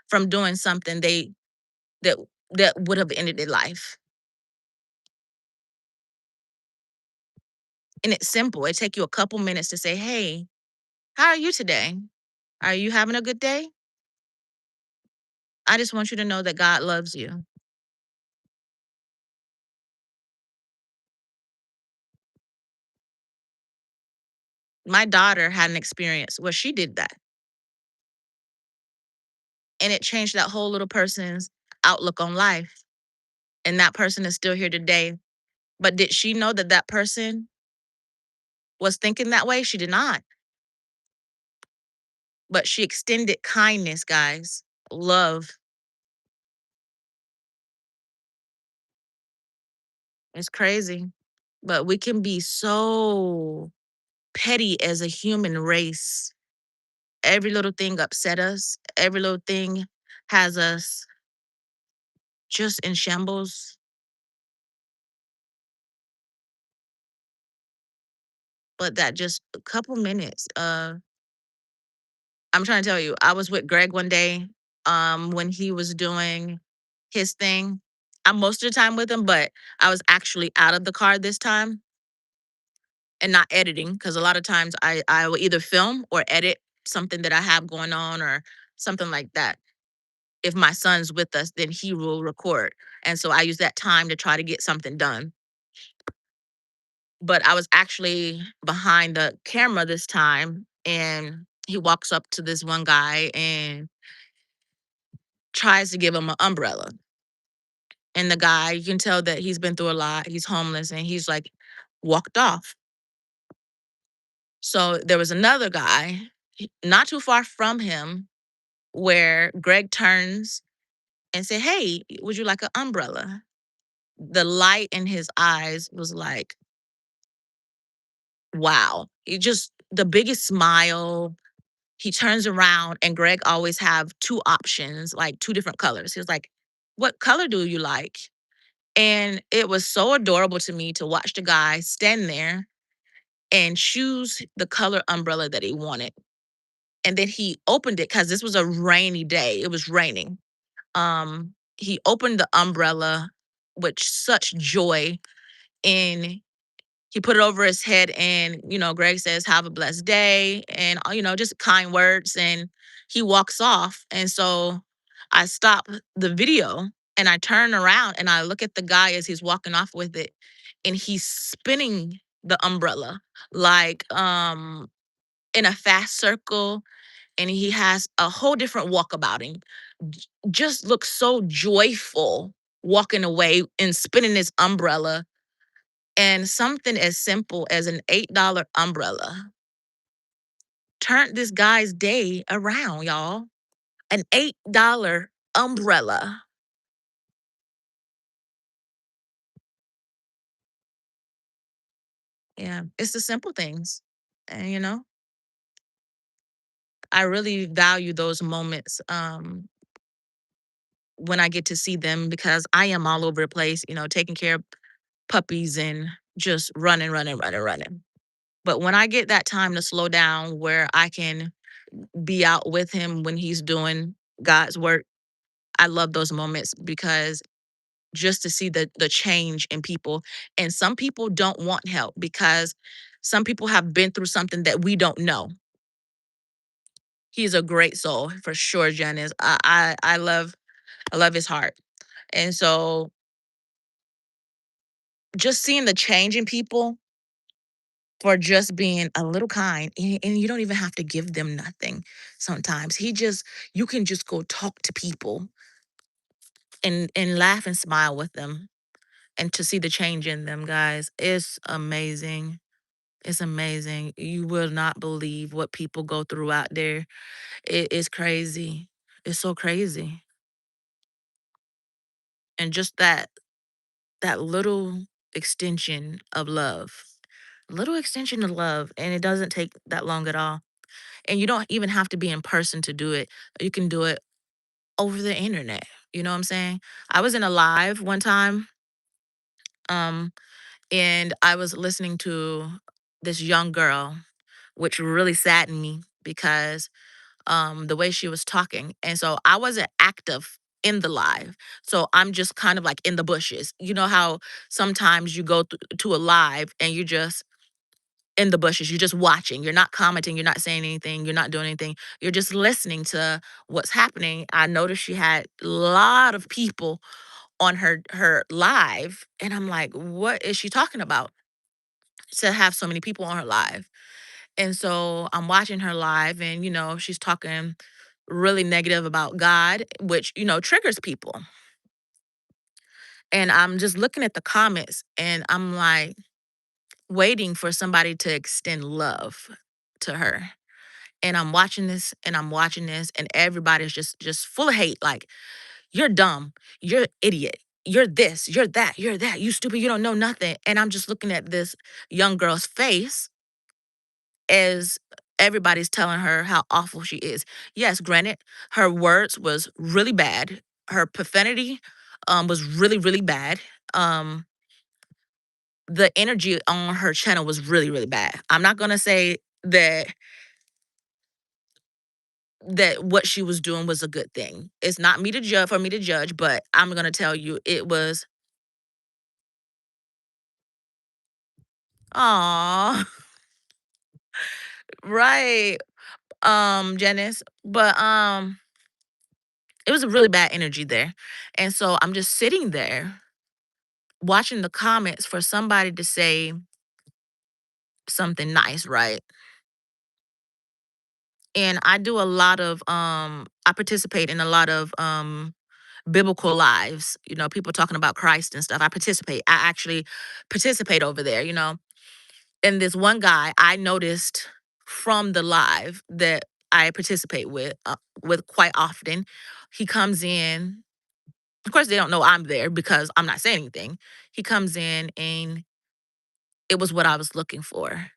from doing something that that would have ended their life. And it's simple. It take you a couple minutes to say, "Hey, how are you today? Are you having a good day? I just want you to know that God loves you." My daughter had an experience where she did that, and it changed that whole little person's outlook on life. And that person is still here today. But did she know that that person was thinking that way? She did not. But she extended kindness, guys, love. It's crazy. But we can be so petty as a human race. Every little thing upset us. Every little thing has us just in shambles. But that just a couple minutes I'm trying to tell you, I was with Greg one day when he was doing his thing. I'm most of the time with him, but I was actually out of the car this time and not editing because a lot of times I will either film or edit something that I have going on or something like that. if my son's with us, then he will record. And so I use that time to try to get something done. But I was actually behind the camera this time, and he walks up to this one guy and tries to give him an umbrella. And the guy, you can tell that he's been through a lot. He's homeless, and he's like walked off. So there was another guy not too far from him where Greg turns and say, "Hey, would you like an umbrella?" The light in his eyes was like, wow. He just the biggest smile. He turns around and Greg always have two options, like two different colors. He was like, "What color do you like?" And it was so adorable to me to watch the guy stand there and choose the color umbrella that he wanted. And then he opened it because this was a rainy day. It was raining. He opened the umbrella with such joy, and he put it over his head, and Greg says, "Have a blessed day," and just kind words, and he walks off. And so I stop the video and I turn around and I look at the guy as he's walking off with it, and he's spinning the umbrella like in a fast circle, and he has a whole different walk about him. Just looks so joyful walking away and spinning his umbrella. And something as simple as an $8 umbrella turned this guy's day around, y'all. An $8 umbrella. Yeah, it's the simple things. And I really value those moments when I get to see them, because I am all over the place, taking care of puppies and just running, running, running, running. But when I get that time to slow down where I can be out with him when he's doing God's work, I love those moments, because just to see the change in people. And some people don't want help because some people have been through something that we don't know. He's a great soul for sure, Janice. I love his heart. And so just seeing the change in people for just being a little kind, and you don't even have to give them nothing. Sometimes you can just go talk to people and laugh and smile with them, and to see the change in them, guys, it's amazing. It's amazing. You will not believe what people go through out there. It is crazy. It's so crazy. And just that little extension of love. Little extension of love. And it doesn't take that long at all. And you don't even have to be in person to do it. You can do it over the internet. You know what I'm saying? I was in a live one time, um, and I was listening to this young girl, which really saddened me because the way she was talking. And so I wasn't active in the live. So I'm just kind of like in the bushes. You know how sometimes you go to a live and you're just in the bushes, you're just watching, you're not commenting, you're not saying anything, you're not doing anything, you're just listening to what's happening. I noticed she had a lot of people on her live, and I'm like, what is she talking about to have so many people on her live? And so I'm watching her live, and she's talking really negative about God, which triggers people. And I'm just looking at the comments, and I'm like waiting for somebody to extend love to her. And I'm watching this, and I'm watching this, and everybody's just full of hate. Like, "You're dumb, you're an idiot, you're this, you're that, you stupid, you don't know nothing." And I'm just looking at this young girl's face as everybody's telling her how awful she is. Yes, granted, her words was really bad. Her profanity was really, really bad. Um, the energy on her channel was really, really bad. I'm not gonna say that what she was doing was a good thing. It's not me to judge for me to judge, but I'm gonna tell you it was. Aw, right, Janice. But It was a really bad energy there. And so I'm just sitting there watching the comments for somebody to say something nice, right? And I do a lot of I participate in a lot of biblical lives, people talking about Christ and stuff. I actually participate over there, And this one guy I noticed from the live that I participate with quite often. He comes in. Of course, they don't know I'm there because I'm not saying anything. He comes in and it was what I was looking for,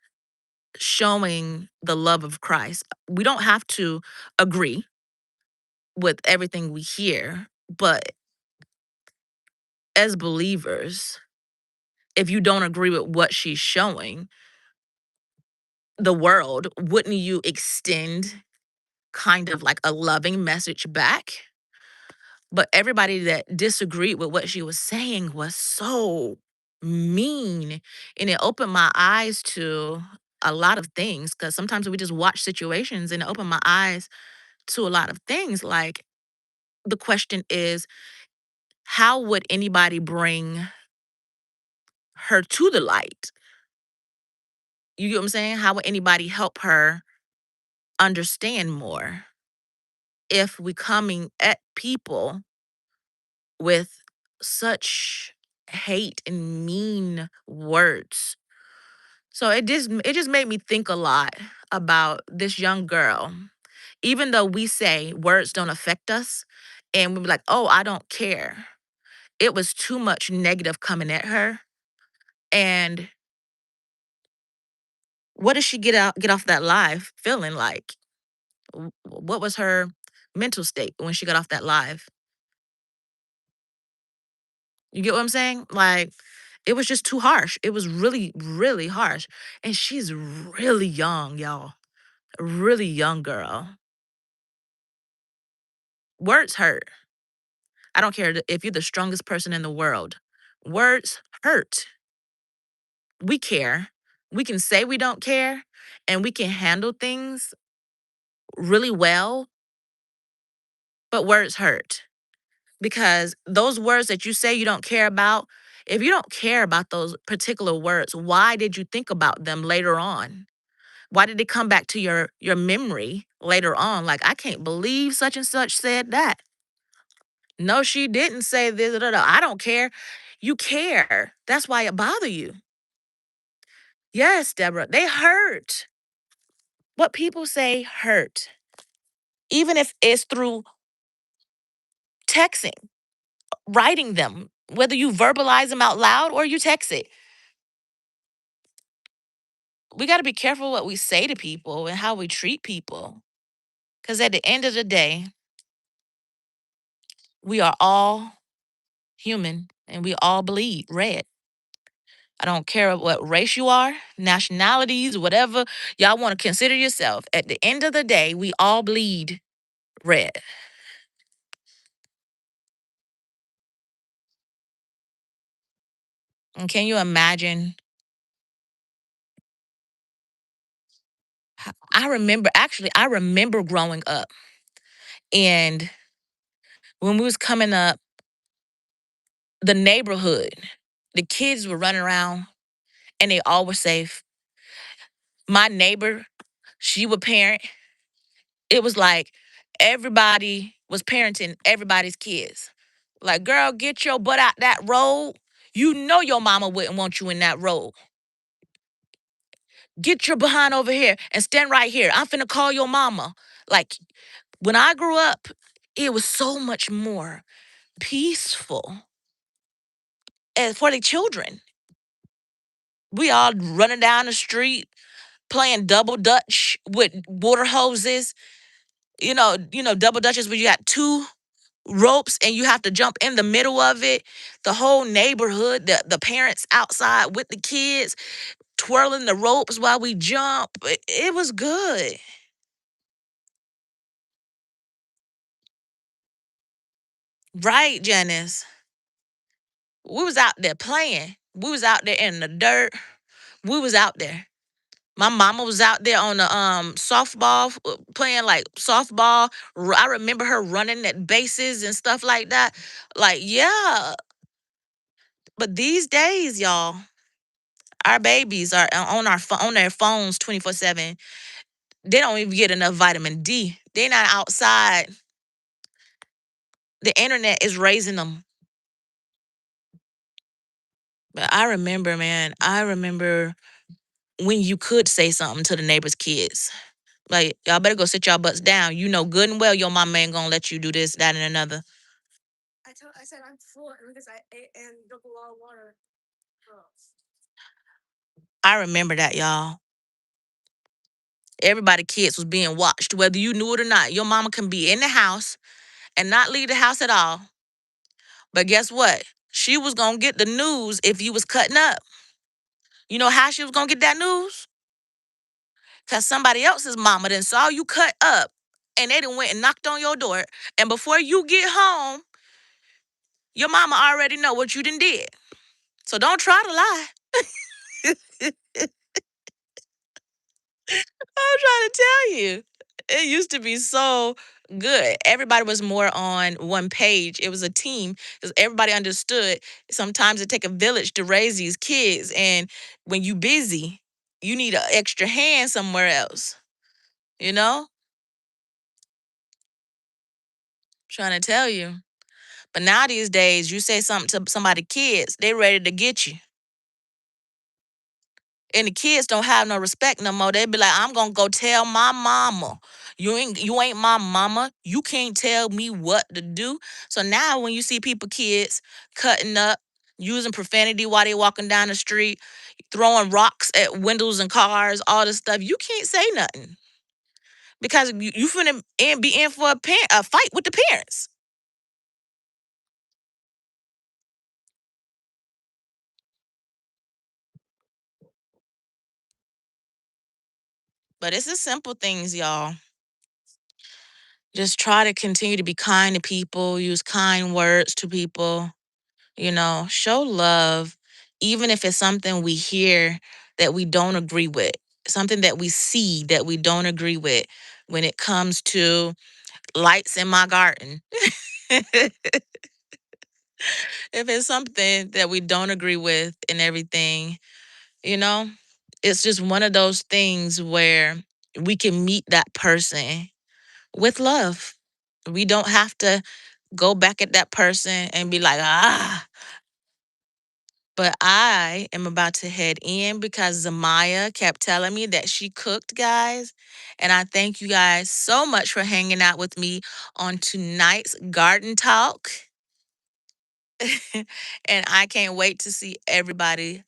showing the love of Christ. We don't have to agree with everything we hear, but as believers, if you don't agree with what she's showing the world, wouldn't you extend kind of like a loving message back? But everybody that disagreed with what she was saying was so mean. And it opened my eyes to a lot of things because sometimes we just watch situations and it opened my eyes to a lot of things. Like the question is, how would anybody bring her to the light? You get what I'm saying? How would anybody help her understand more if we coming at people with such hate and mean words? So it just made me think a lot about this young girl. Even though we say words don't affect us and we be like, "Oh, I don't care." It was too much negative coming at her. And what did she get off that live feeling like? What was her mental state when she got off that live? You get what I'm saying? Like, it was just too harsh. It was really, really harsh. And she's really young, y'all. A really young girl. Words hurt. I don't care if you're the strongest person in the world. Words hurt. We care. We can say we don't care and we can handle things really well, but words hurt. Because those words that you say you don't care about, if you don't care about those particular words, why did you think about them later on? Why did it come back to your memory later on? Like, I can't believe such and such said that. No, she didn't say this. I don't care. You care. That's why it bothered you. Yes, Deborah, they hurt. What people say hurt. Even if it's through texting, writing them, whether you verbalize them out loud or you text it. We got to be careful what we say to people and how we treat people. Because at the end of the day, we are all human and we all bleed red. I don't care what race you are, nationalities, whatever y'all want to consider yourself. At the end of the day, we all bleed red. And can you imagine? I remember growing up and when we was coming up, the neighborhood, the kids were running around and they all were safe. My neighbor, she would parent. It was like everybody was parenting everybody's kids. Like, girl, get your butt out that road. You know your mama wouldn't want you in that road. Get your behind over here and stand right here. I'm finna call your mama. Like, when I grew up, it was so much more peaceful for the children. We all running down the street, playing double dutch with water hoses. Double dutches where you got two ropes and you have to jump in the middle of it. The whole neighborhood, the parents outside with the kids, twirling the ropes while we jump. It was good. Right, Janice? We was out there playing. We was out there in the dirt. We was out there. My mama was out there on the softball playing like softball. I remember her running at bases and stuff like that. Like, yeah, but these days, y'all, our babies are on on their phones 24/7. They don't even get enough vitamin D. They're not outside. The internet is raising them. But I remember, man, I remember when you could say something to the neighbor's kids. Like, y'all better go sit y'all butts down. You know good and well your mama ain't gonna let you do this, that, and another. I remember that, y'all. Everybody kids was being watched, whether you knew it or not. Your mama can be in the house and not leave the house at all. But guess what? She was gonna get the news if you was cutting up. You know how she was gonna get that news? Cause somebody else's mama then saw you cut up and they done went and knocked on your door. And before you get home, your mama already know what you done did. So don't try to lie. I'm trying to tell you. It used to be so good. Everybody was more on one page. It was a team because everybody understood sometimes it take a village to raise these kids. And when you busy, you need an extra hand somewhere else. You know? Trying to tell you. But now these days, you say something to somebody kids, they ready to get you. And the kids don't have no respect no more. They be like, I'm gonna go tell my mama. You ain't my mama. You can't tell me what to do. So now when you see people, kids cutting up, using profanity while they walking down the street, throwing rocks at windows and cars, all this stuff, you can't say nothing. Because you finna be in for a fight with the parents. But it's the simple things, y'all. Just try to continue to be kind to people, use kind words to people, show love, even if it's something we hear that we don't agree with, something that we see that we don't agree with when it comes to lights in my garden. If it's something that we don't agree with and everything, you know, it's just one of those things where we can meet that person with love. We don't have to go back at that person and be like, ah. But I am about to head in because Zamaya kept telling me that she cooked, guys. And I thank you guys so much for hanging out with me on tonight's garden talk. And I can't wait to see everybody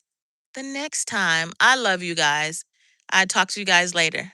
the next time. I love you guys. I talk to you guys later.